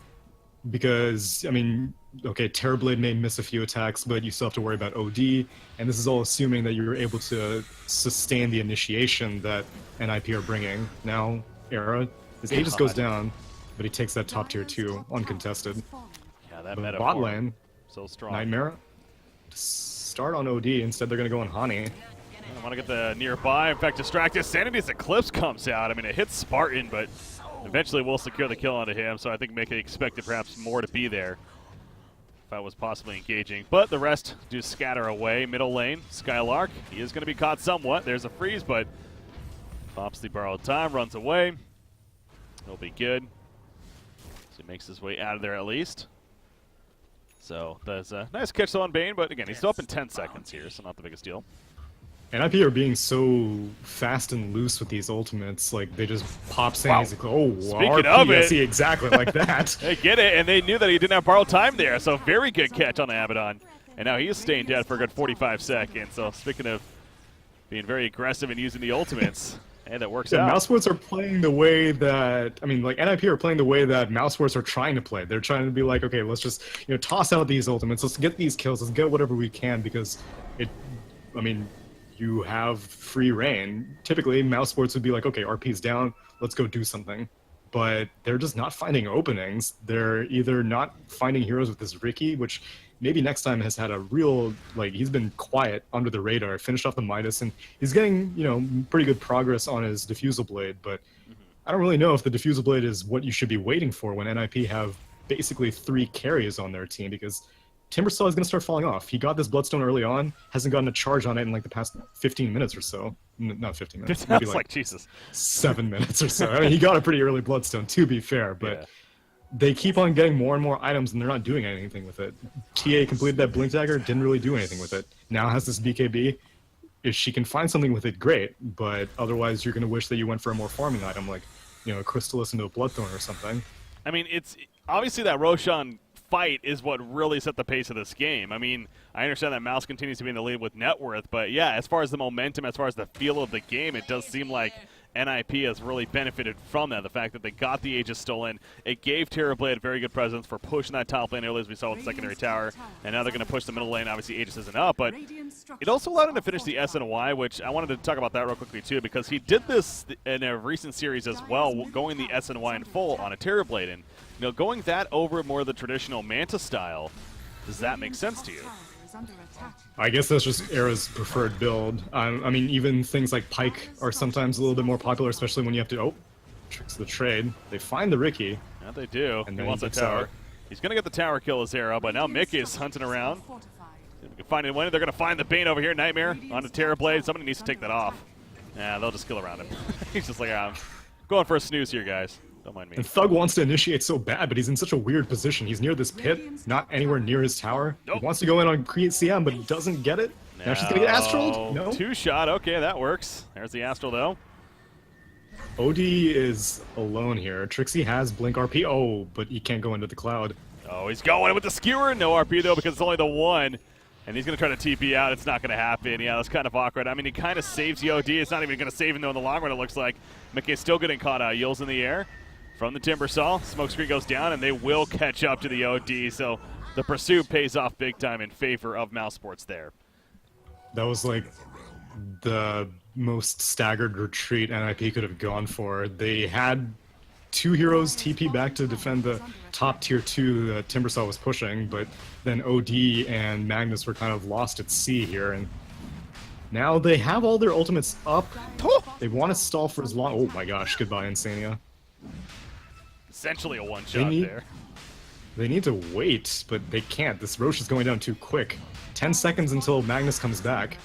because, I mean, okay, Terrorblade may miss a few attacks, but you still have to worry about OD, and this is all assuming that you're able to sustain the initiation that NIP are bringing. Now, Era His Aegis goes down, but he takes that top tier 2 uncontested. Yeah, that But meta bot lane, so strong. Nightmare start on OD. Instead, they're going to go on Hani. I want to get the nearby. In fact, distracted. Sanity's Eclipse comes out. I mean, it hits Spartan, but eventually will secure the kill onto him. So I think Mickey expected perhaps more to be there if I was possibly engaging. But the rest do scatter away. Middle lane, Skylark. He is going to be caught somewhat. There's a freeze, but pops the borrowed time, runs away. He'll be good. So he makes his way out of there at least. So that's a nice catch on Bane, but again, he's still up in 10 seconds here, so not the biggest deal. NIP are being so fast and loose with these ultimates, like they just pop Sandy's like, oh, Speaking of it. RPSE, exactly like that. They get it, and they knew that he didn't have borrowed time there, so very good catch on Abaddon. And now he is staying dead for a good 45 seconds. So speaking of being very aggressive and using the ultimates, and that works out. Mousesports are playing the way that, I mean, like NIP are playing the way that Mousesports are trying to play. They're trying to be like, okay, let's just, toss out these ultimates, let's get these kills, let's get whatever we can, because you have free reign. Typically, Mousesports would be like, okay, RP's down, let's go do something. But they're just not finding openings. They're either not finding heroes with this Ricky, which maybe next time has had a real, he's been quiet under the radar, finished off the Midas, and he's getting, pretty good progress on his Diffusal Blade, but I don't really know if the Diffusal Blade is what you should be waiting for when NIP have basically 3 carries on their team, because Timbersaw is going to start falling off. He got this Bloodstone early on, hasn't gotten a charge on it in the past 15 minutes or so. Not 15 minutes. It sounds like Jesus. 7 minutes or so. I mean, he got a pretty early Bloodstone, to be fair, but they keep on getting more and more items, and they're not doing anything with it. TA completed that Blink Dagger, didn't really do anything with it. Now has this BKB. If she can find something with it, great, but otherwise you're going to wish that you went for a more farming item, like, a Crystallis into a Bloodthorn or something. I mean, it's obviously that Roshan fight is what really set the pace of this game. I mean, I understand that Mouse continues to be in the lead with net worth, but yeah, as far as the momentum, as far as the feel of the game, it does seem like NIP has really benefited from that. The fact that they got the Aegis stolen, it gave Terrorblade very good presence for pushing that top lane early, as we saw with the secondary tower, and now they're going to push the middle lane. Obviously, Aegis isn't up, but it also allowed him to finish the SNY, which I wanted to talk about that real quickly too, because he did this in a recent series as well, going the SNY in full on a Terrorblade, and going that over more the traditional Manta style. Does that make sense to you? I guess that's just Era's preferred build. I mean, even things like Pike are sometimes a little bit more popular, especially when you have to, tricks the trade. They find the Ricky. Yeah, they do. And he wants a tower. He's going to get the tower kill as Era, but now Mickey is hunting around. If we can find it, they're going to find the Bane over here. Nightmare on the Terrorblade. Somebody needs to take that off. Yeah, they'll just kill around him. He's just like, I'm going for a snooze here, guys. Don't mind me. And Thug wants to initiate so bad, but he's in such a weird position. He's near this pit, not anywhere near his tower. Nope. He wants to go in on create CM, but he doesn't get it. No. Now she's going to get Astraled? No. 2-shot. Okay, that works. There's the Astral, though. OD is alone here. Trixie has Blink RP. Oh, but he can't go into the cloud. Oh, he's going with the Skewer. No RP, though, because it's only the one. And he's going to try to TP out. It's not going to happen. Yeah, that's kind of awkward. I mean, he kind of saves the OD. It's not even going to save him, though, in the long run, it looks like. Mickey's still getting caught out. Yil's in the air. From the Timbersaw, Smokescreen goes down, and they will catch up to the OD, so the pursuit pays off big time in favor of Mousesports there. That was like the most staggered retreat NIP could have gone for. They had 2 heroes TP back to defend the top tier 2 that Timbersaw was pushing, but then OD and Magnus were kind of lost at sea here, and now they have all their ultimates up. They want to stall for as long. Oh my gosh, goodbye Insania. Essentially a one-shot there. They need to wait, but they can't. This Roche is going down too quick. 10 seconds until Magnus comes back.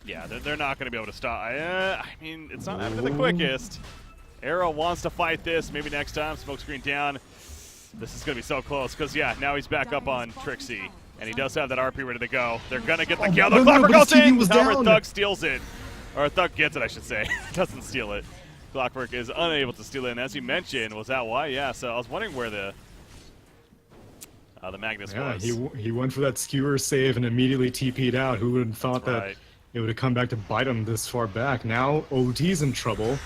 Yeah, they're not going to be able to stop. I mean, it's not happening the quickest. Arrow wants to fight this. Maybe next time. Smokescreen down. This is going to be so close because, yeah, now he's back up on Trixie. And he does have that RP ready to go. They're going to get the kill. The Clockwork goes in. However, Thug steals it. Or Thug gets it, I should say. Doesn't steal it. Clockwork is unable to steal it, and as you mentioned, was that why? Yeah, so I was wondering where the Magnus was. He went for that skewer save and immediately TP'd out. Who would have thought that it would have come back to bite him this far back? Now OD's in trouble.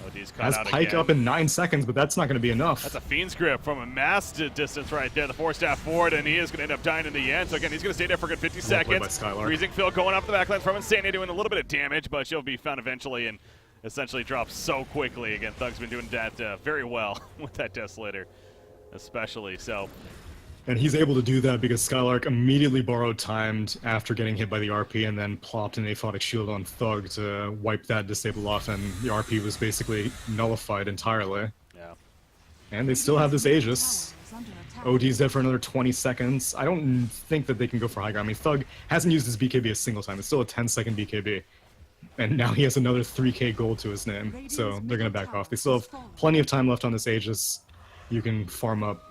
OD's caught has out Pike again. Up in 9 seconds, but that's not going to be enough. That's a Fiend's Grip from a mass distance right there. The 4-staff forward, and he is going to end up dying in the end. So again, he's going to stay there for a good 50 seconds. Freezing Phil going up the backline from Insanity, doing a little bit of damage, but she'll be found eventually. And essentially drops so quickly. Again, Thug's been doing that very well with that Desolator, especially. So, And he's able to do that because Skylark immediately borrowed timed after getting hit by the RP and then plopped an aphotic shield on Thug to wipe that disable off, and the RP was basically nullified entirely. yeah. And they still have this Aegis. Tower is under attack. OD's dead for another 20 seconds. I don't think that they can go for high ground. I mean, Thug hasn't used his BKB a single time. It's still a 10-second BKB. And now he has another 3k gold to his name, so they're going to back off. They still have plenty of time left on this Aegis. You can farm up,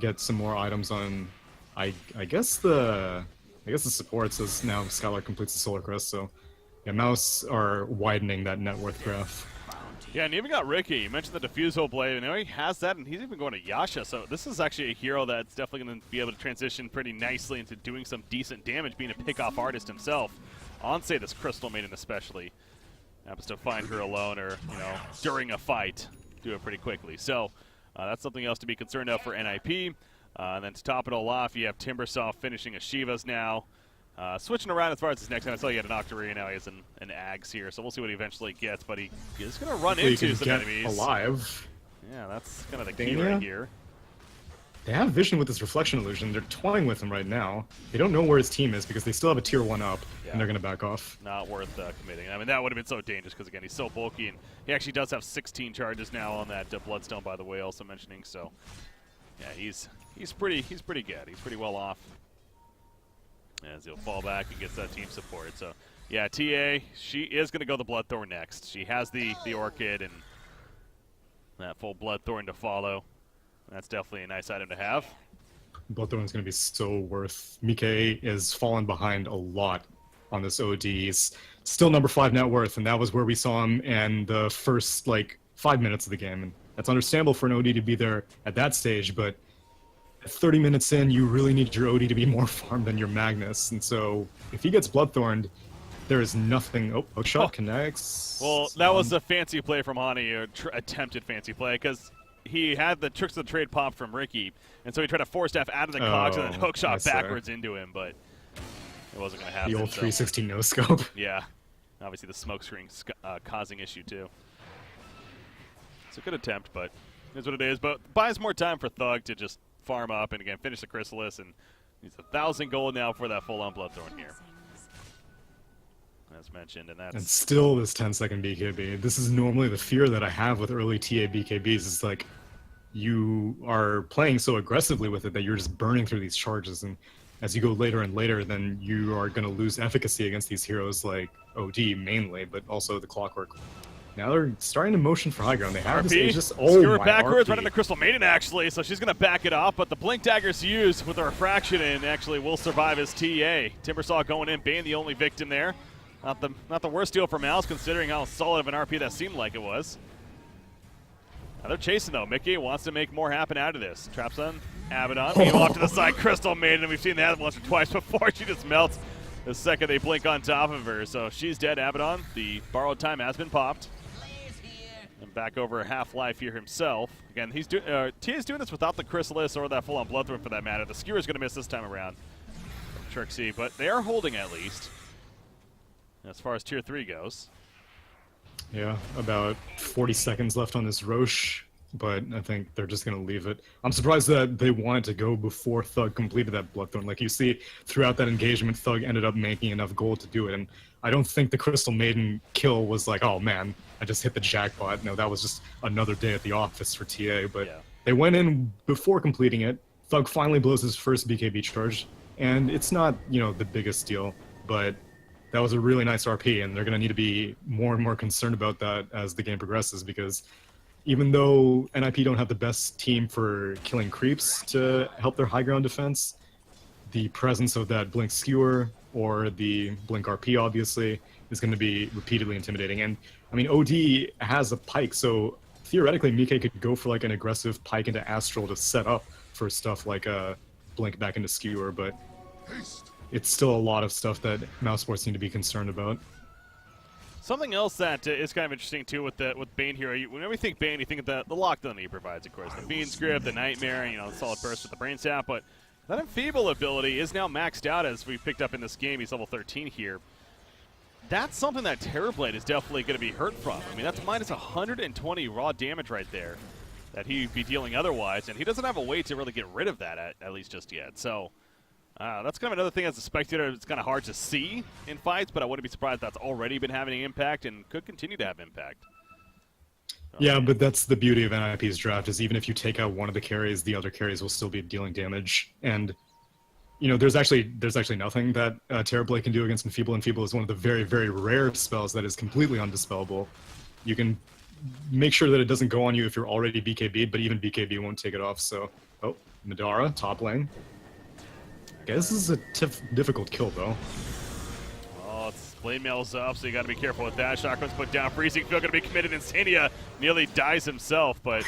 get some more items on, I guess the supports as now Skylark completes the Solar Crest, so yeah, Mouse are widening that net worth graph. Yeah, and even got Ricky. You mentioned the Diffusal Blade, and now he has that, and he's even going to Yasha. So this is actually a hero that's definitely going to be able to transition pretty nicely into doing some decent damage, being a pick-off artist himself. On, say, this Crystal Maiden especially happens to find her alone or, you know, during a fight, do it pretty quickly. So that's something else to be concerned of for NIP. And then to top it all off, you have Timbersaw finishing a Shivas now. Switching around as far as his next time. I saw he had an Octarine, now he has an Ags here, so we'll see what he eventually gets, but he is going to run into some enemies. Alive. Yeah, that's kind of the key Dania? right here. They have vision with this reflection illusion. They're toying with him right now. They don't know where his team is because they still have a tier 1 up, Yeah. and they're going to back off. Not worth committing. I mean, that would have been so dangerous because, again, he's so bulky, and he actually does have 16 charges now on that Bloodstone, by the way, also mentioning. So, yeah, he's pretty good. He's pretty well off as he'll fall back and gets that team support. So, yeah, TA, she is going to go the Bloodthorn next. She has the Orchid and that full Bloodthorn to follow. That's definitely a nice item to have. Bloodthorn's going to be so worth. Mike is fallen behind a lot on this OD. He's still number 5 net worth, and that was where we saw him in the first, 5 minutes of the game. And that's understandable for an OD to be there at that stage, but at 30 minutes in, you really need your OD to be more farmed than your Magnus. And so if he gets Bloodthorned, there is nothing. Oh, hookshot connects. Well, that was a fancy play from Hani, attempted fancy play, because he had the tricks of the trade pop from Ricky, and so he tried to force staff out of the cogs and then hook shot backwards into him, but it wasn't going to happen. The old so. 360 no scope. Yeah, obviously the smoke screen causing issue too. It's a good attempt, but it's what it is. But buys more time for Thug to just farm up and again finish the Chrysalis, and he's 1,000 gold now for that full-on Bloodthorn here, as mentioned, and that's. And still this 10-second BKB. This is normally the fear that I have with early TA BKBs. It's like you are playing so aggressively with it that you're just burning through these charges, and as you go later and later, then you are going to lose efficacy against these heroes like OD mainly, but also the Clockwork. Now they're starting to motion for high ground. They have RP, this Aegis. skewer My backwards, RP. right into Crystal Maiden actually, so she's going to back it off, but the Blink Dagger's used with the Refraction and actually will survive as TA. Timbersaw going in, Bane the only victim there. Not the worst deal for Mouse, considering how solid of an RP that seemed like it was. Now they're chasing, though. Mickey wants to make more happen out of this. Traps on Abaddon. Being off to the side, Crystal Maiden, and we've seen that once or twice before. She just melts the second they blink on top of her. So she's dead, Abaddon. The borrowed time has been popped. And back over half-life here himself. Again, Tia's doing this without the Chrysalis or that full-on Bloodthorn for that matter. The Skewer's going to miss this time around from Trixie, but they are holding at least. As far as Tier 3 goes. Yeah, about 40 seconds left on this Roche, but I think they're just going to leave it. I'm surprised that they wanted to go before Thug completed that Bloodthorn. Like you see, throughout that engagement, Thug ended up making enough gold to do it, and I don't think the Crystal Maiden kill was like, oh man, I just hit the jackpot. No, that was just another day at the office for TA, but Yeah. they went in before completing it. Thug finally blows his first BKB charge, and it's not, the biggest deal, but that was a really nice RP, and they're going to need to be more and more concerned about that as the game progresses, because even though NIP don't have the best team for killing creeps to help their high ground defense, the presence of that Blink Skewer or the Blink RP, obviously, is going to be repeatedly intimidating. And, I mean, OD has a Pike, so theoretically, Mike could go for, an aggressive Pike into Astral to set up for stuff like a Blink back into Skewer, but it's still a lot of stuff that Mousesports need to be concerned about. Something else that is kind of interesting too with Bane here. Whenever you think Bane, you think of the lockdown that he provides, of course. The Fiend's Grip, the Nightmare, the solid burst with the Brain Sap, but that Enfeeble ability is now maxed out as we picked up in this game. He's level 13 here. that's something that Terrorblade is definitely going to be hurt from. I mean, that's minus 120 raw damage right there that he'd be dealing otherwise, and he doesn't have a way to really get rid of that at least just yet. So that's kind of another thing as a spectator. It's kind of hard to see in fights, but I wouldn't be surprised that's already been having an impact and could continue to have impact. Yeah, but that's the beauty of NIP's draft, is even if you take out one of the carries, the other carries will still be dealing damage. And, you know, there's actually nothing that Terrorblade can do against Enfeeble. Enfeeble is one of the very, very rare spells that is completely undispellable. You can make sure that it doesn't go on you if you're already BKB'd, but even BKB won't take it off. So, oh, Madara, top lane. I guess this is a difficult kill, though. Oh, it's blade mail's up, so you got to be careful with that. Shotgun's put down. Freezing Field going to be committed, and Sandia nearly dies himself, but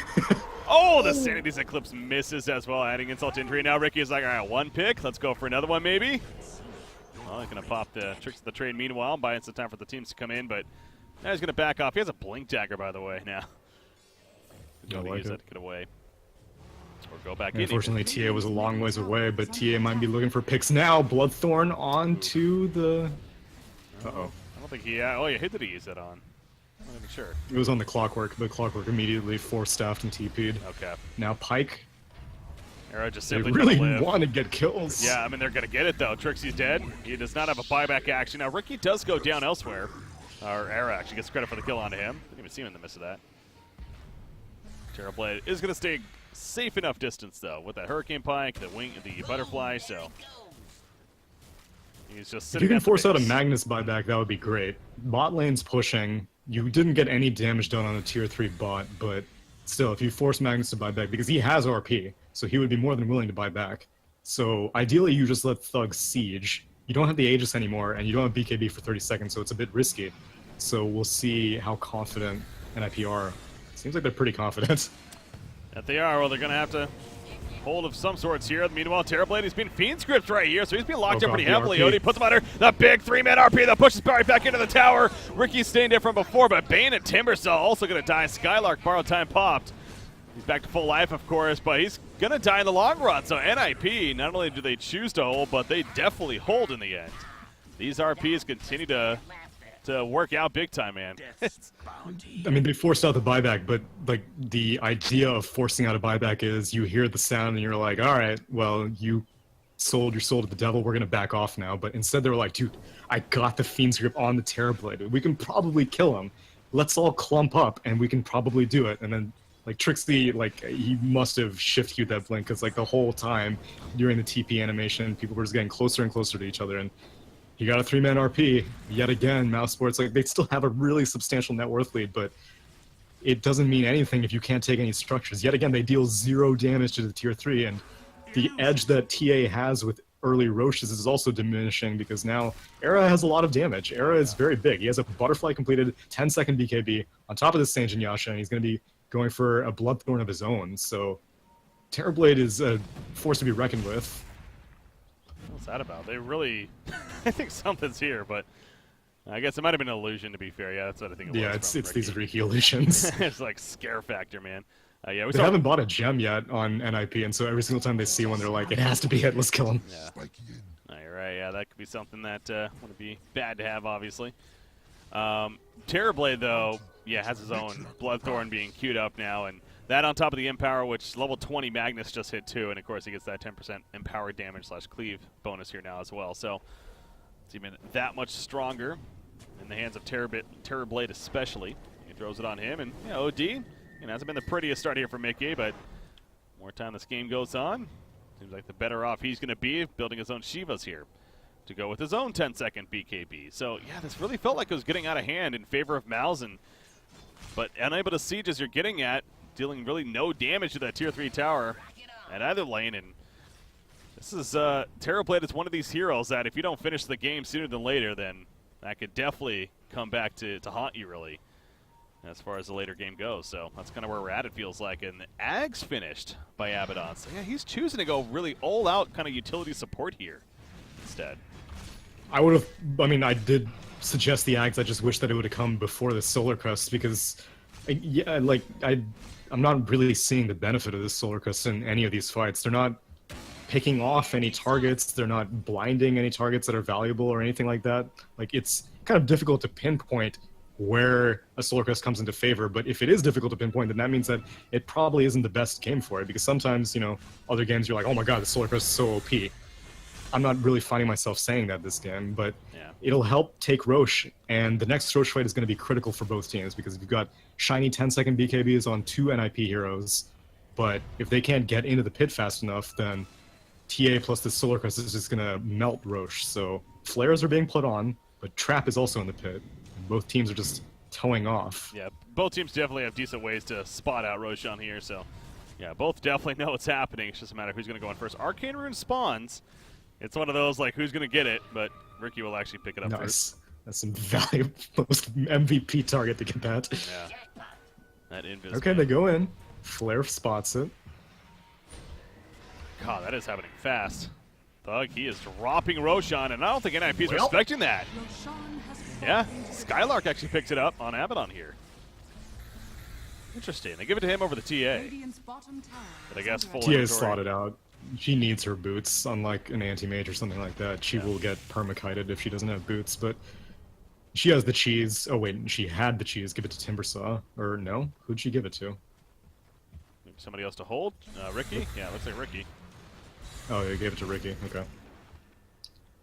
oh, the Sanity's Eclipse misses as well, adding insult to injury. Now Ricky is like, all right, one pick. Let's go for another one, maybe. Well, he's going to pop the tricks of the trade meanwhile, buying some time for the teams to come in, but now he's going to back off. He has a Blink Dagger, by the way, now. He's going to use that to get away. Or go back in. Unfortunately, TA was a long ways away, but TA might be looking for picks now. Bloodthorn onto the... Uh-oh. I don't think he... oh, yeah, who did he use that on? I'm not even sure. It was on the Clockwork, but Clockwork immediately force-staffed and TP'd. Okay. Now Pyke. Arrow just They simply really want to get kills. Yeah, I mean, they're going to get it, though. Trixie's dead. He does not have a buyback action. Now, Ricky does go down elsewhere. Or Arrow actually gets credit for the kill onto him. Didn't even see him in the midst of that. Terrorblade is going to stay safe enough distance, though, with that Hurricane Pike, the Butterfly, so he's just sitting. If you can force out a base. Magnus buyback, that would be great. Bot lane's pushing. You didn't get any damage done on a tier 3 bot, but still, if you force Magnus to buy back, because he has RP, so he would be more than willing to buy back. So ideally, you just let Thug siege. You don't have the Aegis anymore, and you don't have BKB for 30 seconds, so it's a bit risky. So we'll see how confident NIP are. Seems like they're pretty confident. That they are. Well, they're going to have to hold of some sorts here. Meanwhile, Terrorblade, he's been Fiend Script right here, so he's been locked in pretty heavily. Odie puts him under the big 3-man RP that pushes Barry back into the tower. Ricky's staying there from before, but Bane and Timbersaw also going to die. Skylark, borrowed time popped. He's back to full life, of course, but he's going to die in the long run. So NIP, not only do they choose to hold, but they definitely hold in the end. These RPs continue to work out big time, man. I mean, they forced out the buyback, but like the idea of forcing out a buyback is you hear the sound and you're like, all right, well, you sold your soul to the devil. We're going to back off now. But instead they were like, dude, I got the Fiend's Grip on the Terrorblade. We can probably kill him. Let's all clump up and we can probably do it. And then like Trixie, like he must have shift queued that blink because like the whole time during the TP animation, people were just getting closer and closer to each other. And he got a 3-man RP yet again. Mousesports, like they still have a really substantial net worth lead, but it doesn't mean anything if you can't take any structures. Yet again, they deal 0 damage to the tier 3, and the edge that TA has with early Roches is also diminishing because now Era has a lot of damage. Era is very big. He has a butterfly completed 10-second BKB on top of this Saint Yasha, and he's going to be going for a Bloodthorn of his own. So Terrorblade is a force to be reckoned with. What's that about? They really... I think something's here, but I guess it might have been an illusion, to be fair. Yeah, that's what I think it was. Yeah, it's these illusions. It's like scare factor, man. Yeah, they haven't bought a gem yet on NIP, and so every single time they see one, they're like, it has to be it, let's kill him. Yeah. No, you're right. Yeah, that could be something that would be bad to have, obviously. Terrorblade, though, yeah, has his own Bloodthorn being queued up now, and that on top of the Empower, which level 20 Magnus just hit too, and of course he gets that 10% Empower damage / cleave bonus here now as well. So it's even that much stronger in the hands of Terrorblade especially. He throws it on him, and yeah, OD, hasn't been the prettiest start here for Mickey, but more time this game goes on, seems like the better off he's going to be building his own Shivas here to go with his own 10-second BKB. So yeah, this really felt like it was getting out of hand in favor of Mouz, but unable to siege as you're getting at, dealing really no damage to that tier 3 tower at either lane. And this is Terrorblade is one of these heroes that if you don't finish the game sooner than later, then that could definitely come back to haunt you, really, as far as the later game goes. So that's kind of where we're at, it feels like. And Ag's finished by Abaddon. So yeah, he's choosing to go really all-out kind of utility support here instead. I did suggest the Ags. I just wish that it would have come before the Solar Crest because, I'm not really seeing the benefit of this Solar Crest in any of these fights. They're not picking off any targets. They're not blinding any targets that are valuable or anything like that. Like, it's kind of difficult to pinpoint where a Solar Crest comes into favor, but if it is difficult to pinpoint, then that means that it probably isn't the best game for it, because sometimes, you know, other games you're like, oh my god, the Solar Crest is so OP. I'm not really finding myself saying that this game, but it'll help take Roche, and the next Roche fight is going to be critical for both teams, because if you've got shiny 10-second BKBs on 2 NIP heroes, but if they can't get into the pit fast enough, then TA plus the Solar Crest is just going to melt Roche. So flares are being put on, but Trap is also in the pit. Both teams are just towing off. Yeah, both teams definitely have decent ways to spot out Roshan here, so yeah, both definitely know what's happening. It's just a matter of who's going to go in first. Arcane Rune spawns. It's one of those, like, who's going to get it, but Ricky will actually pick it up first. That's some valuable MVP target to get that. Yeah. That invis. Okay, they go in. Flare spots it. God, that is happening fast. Thug, he is dropping Roshan, and I don't think NIP is respecting that. Roshan has Yeah, fallen into Skylark actually picks it up on Abaddon here. Interesting. They give it to him over the TA. Radiant's bottom tower But I guess is full under TA is inventory. slotted out. She needs her boots, unlike an anti-mage or something like that. She will get permakited if she doesn't have boots, but she has the cheese. Oh wait, she had the cheese. Give it to Timbersaw. Or no? Who'd she give it to? Maybe somebody else to hold? Ricky? Yeah, looks like Ricky. Oh, they gave it to Ricky. Okay.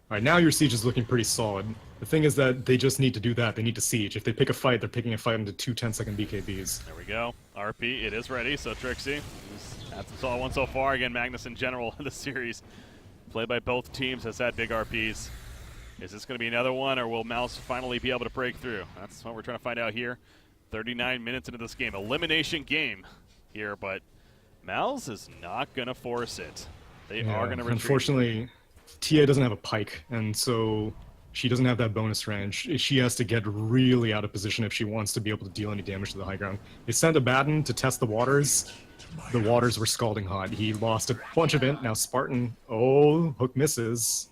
Alright, now your siege is looking pretty solid. The thing is that they just need to do that. They need to siege. If they pick a fight, they're picking a fight into 2 10-second BKBs. There we go. RP, it is ready, so Trixie. That's the solid one so far. Again, Magnus in general in the series, played by both teams, has had big RPs. Is this going to be another one, or will Mouse finally be able to break through? That's what we're trying to find out here. 39 minutes into this game. Elimination game here, but Mouse is not going to force it. They are going to retreat. Unfortunately, TA doesn't have a pike, and so she doesn't have that bonus range. She has to get really out of position if she wants to be able to deal any damage to the high ground. They sent Abaddon to test the waters. The waters were scalding hot. He lost a bunch of int. Now Spartan. Oh, hook misses.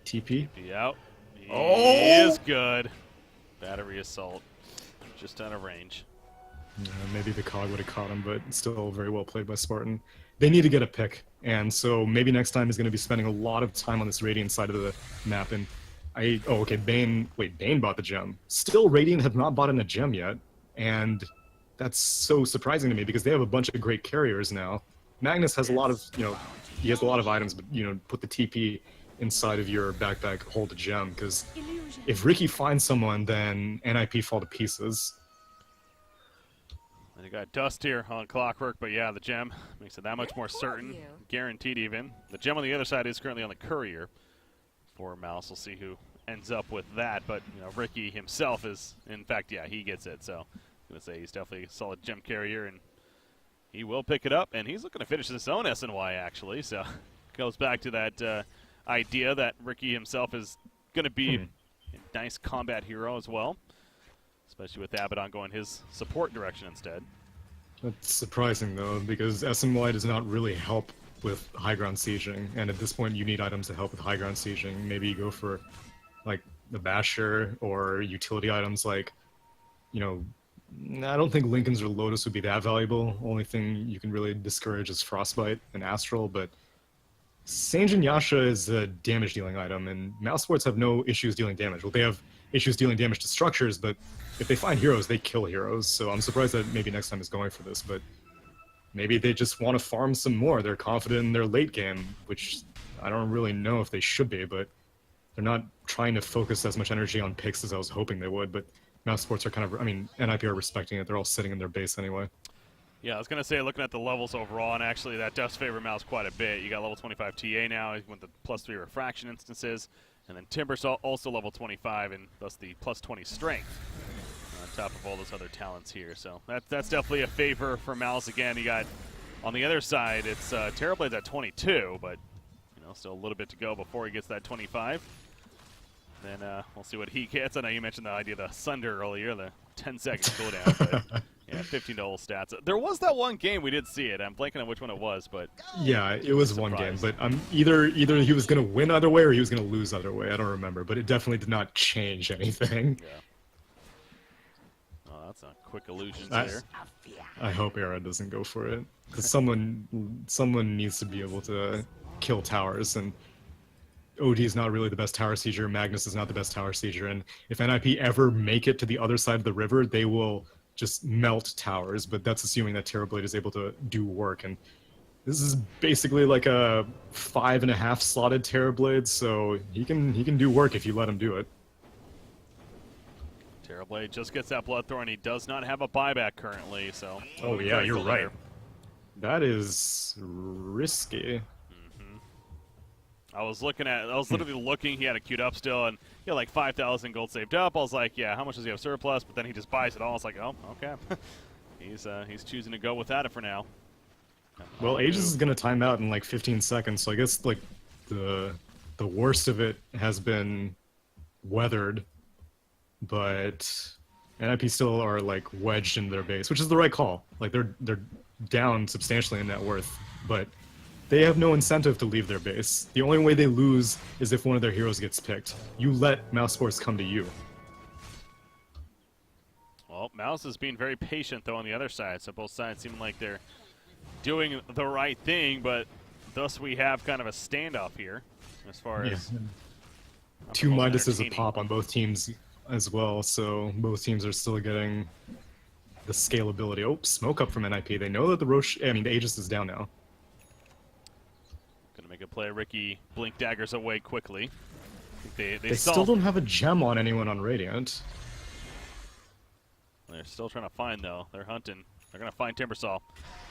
TP. Be out. He Oh! is good. Battery assault. Just out of range. Yeah, maybe the cog would have caught him, but still very well played by Spartan. They need to get a pick, and so maybe next time he's going to be spending a lot of time on this Radiant side of the map. And Bane bought the gem. Still, Radiant have not bought in a gem yet, and that's so surprising to me because they have a bunch of great carriers now. Magnus has a lot of, he has a lot of items, but put the TP inside of your backpack, hold a gem, because if Ricky finds someone, then NIP fall to pieces. And you got Dust here on Clockwork, but yeah, the gem makes it that much more certain. Guaranteed even. The gem on the other side is currently on the courier for Mouse. We'll see who ends up with that, but Ricky himself is, in fact, yeah, he gets it. So I'm going to say he's definitely a solid gem carrier, and he will pick it up, and he's looking to finish his own SNY, actually. So goes back to that idea that Ricky himself is going to be a nice combat hero as well. Especially with Abaddon going his support direction instead. That's surprising, though, because SMY does not really help with high ground sieging, and at this point you need items to help with high ground sieging. Maybe you go for, like, the Basher, or utility items like, I don't think Lincoln's or Lotus would be that valuable. Only thing you can really discourage is Frostbite and Astral, but Sanjin Yasha is a damage-dealing item, and Mousesports have no issues dealing damage. Well, they have issues dealing damage to structures, but if they find heroes, they kill heroes. So I'm surprised that maybe next time is going for this, but maybe they just want to farm some more. They're confident in their late game, which I don't really know if they should be, but they're not trying to focus as much energy on picks as I was hoping they would. But Mousesports are kind of, NIP are respecting it. They're all sitting in their base anyway. Yeah, I was going to say, looking at the levels overall, and actually that does favor Mouse quite a bit. You got level 25 TA now with the +3 refraction instances, and then Timber's also level 25, and thus the +20 strength on top of all those other talents here. So that's definitely a favor for Mouse. Again, you got, on the other side, it's Terrorblade's at 22, but still a little bit to go before he gets that 25. Then we'll see what he gets. I know you mentioned the idea of the Sunder earlier, the 10-second cooldown, but yeah, 15 total stats. There was that one game we did see it. I'm blanking on which one it was, but yeah, it was one game. But either he was going to win either way or he was going to lose either way. I don't remember, but it definitely did not change anything. Yeah. Oh, that's a quick illusions there. I hope Era doesn't go for it, because someone needs to be able to kill towers, and OD is not really the best tower sieger, Magnus is not the best tower sieger, and if NIP ever make it to the other side of the river, they will just melt towers, but that's assuming that Terrorblade is able to do work, and this is basically like a 5.5 slotted Terrorblade, so he can do work if you let him do it. Terrorblade just gets that Bloodthorn. He does not have a buyback currently, so. Oh yeah, you're right. That is risky. I was literally looking. He had it queued up still, and he had like 5,000 gold saved up. I was like, yeah, how much does he have surplus? But then he just buys it all. I was like, oh, okay. He's choosing to go without it for now. Well, Aegis is gonna time out in like 15 seconds, so I guess like the worst of it has been weathered, but NIP still are like wedged in their base, which is the right call. Like they're down substantially in net worth, but they have no incentive to leave their base. The only way they lose is if one of their heroes gets picked. You let Mousesports come to you. Well, Mouz is being very patient, though, on the other side, so both sides seem like they're doing the right thing, but thus we have kind of a standoff here as far as... Two Midases a pop on both teams as well, so both teams are still getting the scalability. Oh, smoke up from NIP. They know that the Aegis is down now. Gonna make a play. Ricky blink daggers away quickly. They still don't have a gem on anyone on Radiant. They're still trying to find, though. They're hunting. They're gonna find Timbersaw.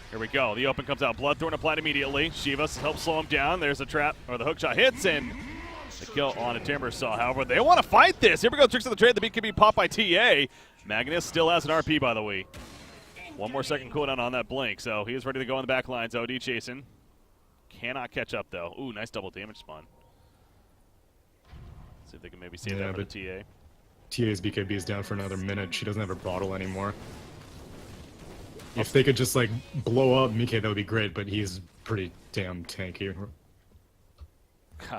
Here we go. The open comes out. Bloodthorn applied immediately. Shivas helps slow him down. There's a trap, or the hookshot hits, and the kill on a Timbersaw. However, they want to fight this. Here we go. Tricks of the trade. The beat can be popped by TA. Magnus still has an RP, by the way. One more second cooldown on that blink, so he is ready to go in the back lines. OD chasing. Cannot catch up, though. Ooh, nice double damage spawn. See if they can maybe save that for the TA. TA's BKB is down for another minute. She doesn't have a bottle anymore. If they could just, like, blow up Mike, that would be great, but he's pretty damn tanky.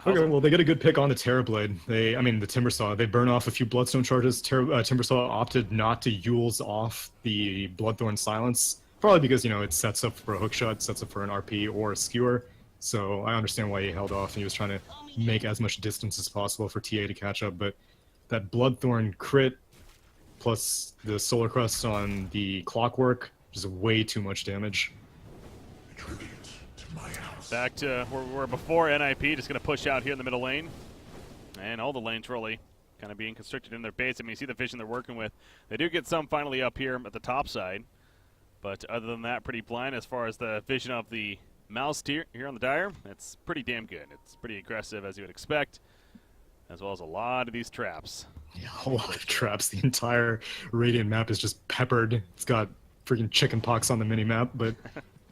Okay, well, they get a good pick on the Terrorblade. The Timbersaw. They burn off a few Bloodstone charges. Timbersaw opted not to Yule's off the Bloodthorn Silence, probably because, it sets up for a hookshot, sets up for an RP or a skewer. So I understand why he held off, and he was trying to make as much distance as possible for TA to catch up, but that Bloodthorn crit plus the Solar Crust on the Clockwork is way too much damage. Back to where we were before. NIP just going to push out here in the middle lane. And all the lanes really kind of being constricted in their base. I mean, you see the vision they're working with. They do get some finally up here at the top side. But other than that, pretty blind as far as the vision of the Mouse tier here on the Dire. It's pretty damn good. It's pretty aggressive, as you would expect, as well as a lot of these traps. Yeah, a lot of traps. The entire Radiant map is just peppered. It's got freaking chicken pox on the mini-map, but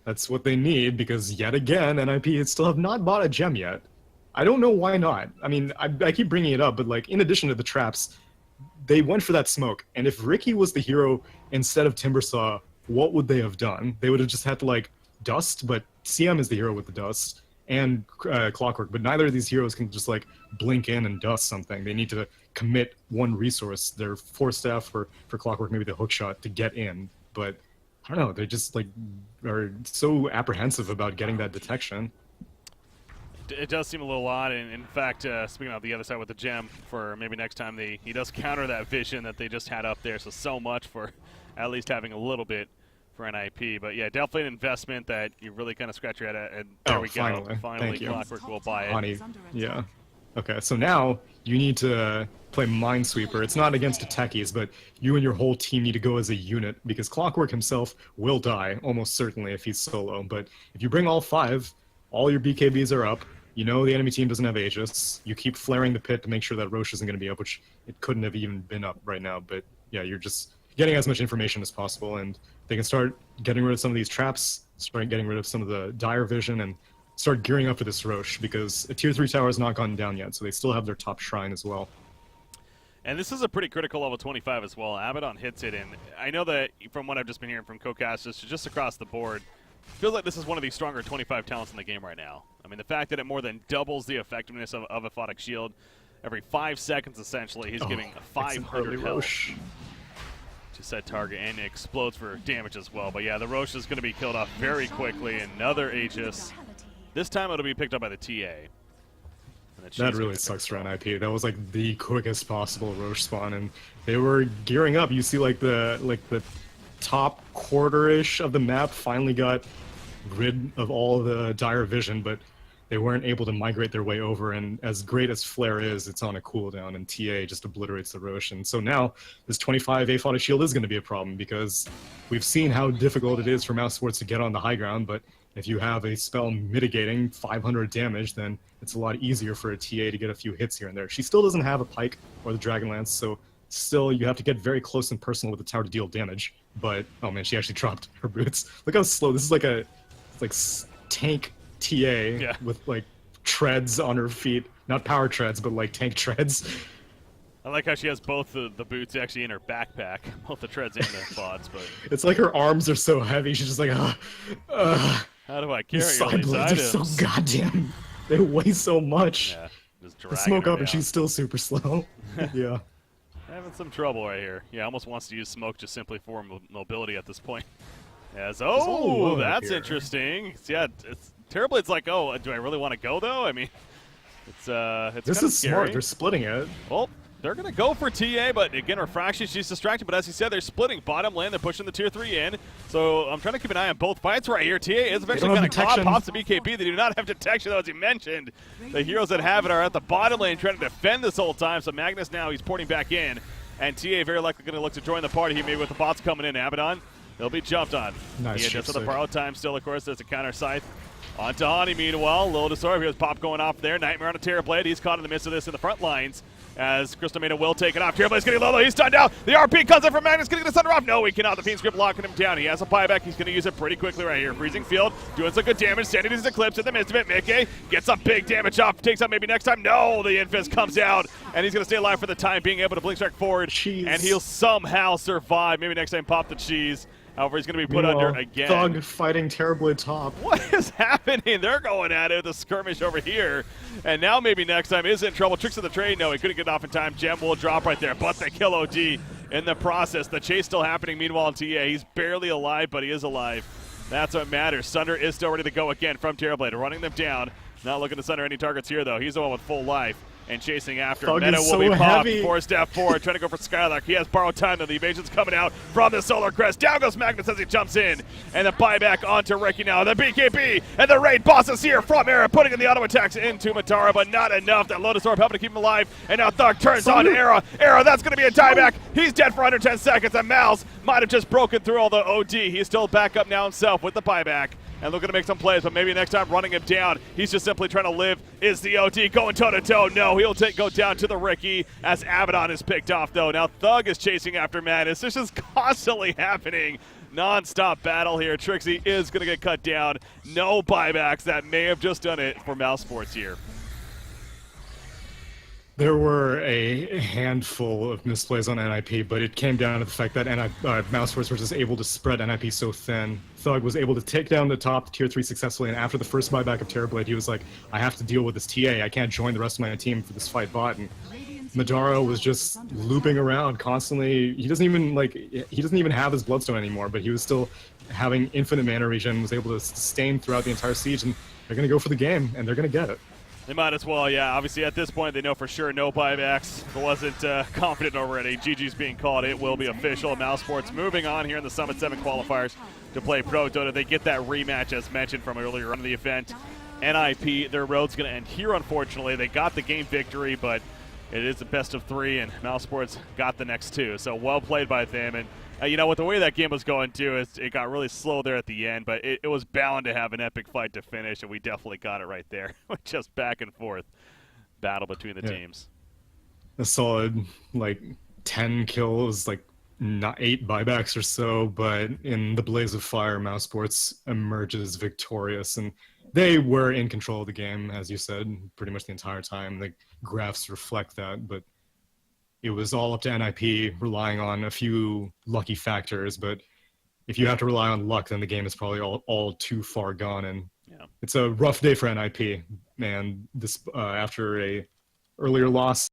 that's what they need, because yet again, NIP still have not bought a gem yet. I don't know why not. I mean, I keep bringing it up, but like, in addition to the traps, they went for that smoke, and if Ricky was the hero instead of Timbersaw, what would they have done? They would have just had to, like, dust, but CM is the hero with the dust, and Clockwork, but neither of these heroes can just, like, blink in and dust something. They need to commit one resource, their Force Staff for Clockwork, maybe the hookshot, to get in. But I don't know, they just like are so apprehensive about getting that detection. It does seem a little odd, and in fact, speaking of the other side with the gem, for maybe next time he does counter that vision that they just had up there. So much for at least having a little bit for NIP. But yeah, definitely an investment that you really kind of scratch your head at, and there we go. Finally, Clockwork will buy it. Honey, yeah. Okay, so now you need to play Minesweeper. It's not against the techies, but you and your whole team need to go as a unit, because Clockwork himself will die, almost certainly, if he's solo. But if you bring all 5, all your BKBs are up, you know the enemy team doesn't have Aegis, you keep flaring the pit to make sure that Roche isn't going to be up, which it couldn't have even been up right now, but yeah, you're just getting as much information as possible, and they can start getting rid of some of these traps, start getting rid of some of the dire vision, and start gearing up for this Roche, because a tier 3 tower has not gone down yet, so they still have their top shrine as well. And this is a pretty critical level 25 as well. Abaddon hits it, and I know that from what I've just been hearing from co-casters, just across the board, feels like this is one of the stronger 25 talents in the game right now. I mean, the fact that it more than doubles the effectiveness of a Photic Shield every 5 seconds, essentially, he's giving 500 health to said target, and it explodes for damage as well. But yeah, the Roche is going to be killed off very quickly. Another Aegis This time it'll be picked up by the TA. That really sucks for NIP. That was like the quickest possible Roche spawn, and they were gearing up. You see like the top quarter-ish of the map finally got rid of all the dire vision, but they weren't able to migrate their way over, and as great as Flare is, it's on a cooldown, and TA just obliterates the Roche. And so now, this 25 A-Fodder shield is going to be a problem, because we've seen how difficult it is for Mousesports to get on the high ground, but if you have a spell mitigating 500 damage, then it's a lot easier for a TA to get a few hits here and there. She still doesn't have a Pike or the Dragonlance, so still you have to get very close and personal with the tower to deal damage. But, oh man, she actually dropped her boots. Look how slow. This is like a tank TA with like treads on her feet. Not power treads, but like tank treads. I like how she has both the boots actually in her backpack, both the treads and the bots. But it's like her arms are so heavy. She's just like, how do I carry all these blades items? are so goddamn. They weigh so much. Yeah, just The dragging smoke her up, and down. she's still super slow. Yeah. Having some trouble right here. Yeah, almost wants to use smoke just simply for mobility at this point. As that's here. interesting. Yeah, it's terrible. It's like, oh, do I really want to go though? I mean, it's This kinda is scary. smart. They're splitting it. Well, they're going to go for TA, but again, Refraction, she's distracted. But as he said, they're splitting bottom lane. They're pushing the tier 3 in. So I'm trying to keep an eye on both fights right here. TA is eventually don't going have to caught, detection. pops the BKB. They do not have detection, though, as he mentioned. The heroes that have it are at the bottom lane trying to defend this whole time. So Magnus now, he's porting back in. And TA very likely going to look to join the party here, maybe with the bots coming in. Abaddon, they'll be jumped on. Nice Just ship for the save. borrowed time still, of course, there's a counter scythe. On to Hani, meanwhile. Little Disorb, here's Pop going off there. Nightmare on a Terrorblade. He's caught in the midst of this in the front lines. As Crystal Maiden will take it off. Terrorblade's getting low. He's stunned down. The RP comes in from Magnus, getting the Thunder off. No, he cannot. The Fiend Script locking him down. He has a buyback. He's going to use it pretty quickly right here. Freezing Field, doing some good damage. Sanity's Eclipse in the midst of it. Mickey gets some big damage off. Takes out maybe next time. No, the Infist comes out. And he's going to stay alive for the time, being able to blink strike forward. Cheese. And he'll somehow survive. Maybe next time pop the cheese. However, he's going to be put under again. Thug fighting Terrorblade top. What is happening? They're going at it with a skirmish over here. And now maybe next time is in trouble. Tricks of the trade. No, he couldn't get off in time. Gem will drop right there. But they kill OD in the process. The chase still happening. Meanwhile, in TA, he's barely alive, but he is alive. That's what matters. Sunder is still ready to go again from Terrorblade. Running them down. Not looking to Sunder any targets here, though. He's the one with full life. And chasing after. Thug Meta is will be so popped. heavy. 4-step forward, trying to go for Skylark. He has borrowed time, though. The evasion's coming out from the Solar Crest. Down goes Magnus as he jumps in. And the buyback onto Ricky now. The BKB and the raid boss is here from Era, putting in the auto attacks into Matara, but not enough. That Lotus Orb helping to keep him alive. And now Thug turns on Era. Era, that's going to be a dieback. He's dead for under 10 seconds. And Mouz might have just broken through all the OD. He's still back up now himself with the buyback. And looking to make some plays, but maybe next time running him down. He's just simply trying to live. Is the OD going toe-to-toe? No, he'll go down to the Ricky as Abaddon is picked off, though. Now Thug is chasing after Madness. This is constantly happening. Non-stop battle here. Trixie is going to get cut down. No buybacks. That may have just done it for Mousesports here. There were a handful of misplays on NIP, but it came down to the fact that Mousesports were just able to spread NIP so thin. Thug was able to take down the top tier 3 successfully, and after the first buyback of Terrorblade, he was like, I have to deal with this TA. I can't join the rest of my team for this fight bot. And Madara was just looping around constantly. He doesn't even have his Bloodstone anymore, but he was still having infinite mana regen, was able to sustain throughout the entire siege, and they're going to go for the game, and they're going to get it. They might as well, yeah. Obviously, at this point, they know for sure no buybacks. If it wasn't confident already, GG's being called. It will be official. Mousesports moving on here in the Summit 7 qualifiers to play Prodota. They get that rematch, as mentioned, from earlier on in the event. NIP, their road's going to end here, unfortunately. They got the game victory, but it is the best of 3, and Mousesports got the next 2. So well played by them. And you know, with the way that game was going, too, it got really slow there at the end, but it was bound to have an epic fight to finish, and we definitely got it right there. Just back and forth battle between the teams. A solid, 10 kills, 8 buybacks or so, but in the blaze of fire, Mousesports emerges victorious, and they were in control of the game, as you said, pretty much the entire time. The graphs reflect that, but it was all up to NIP, relying on a few lucky factors, but if you have to rely on luck, then the game is probably all too far gone, and it's a rough day for NIP, man. This after a earlier loss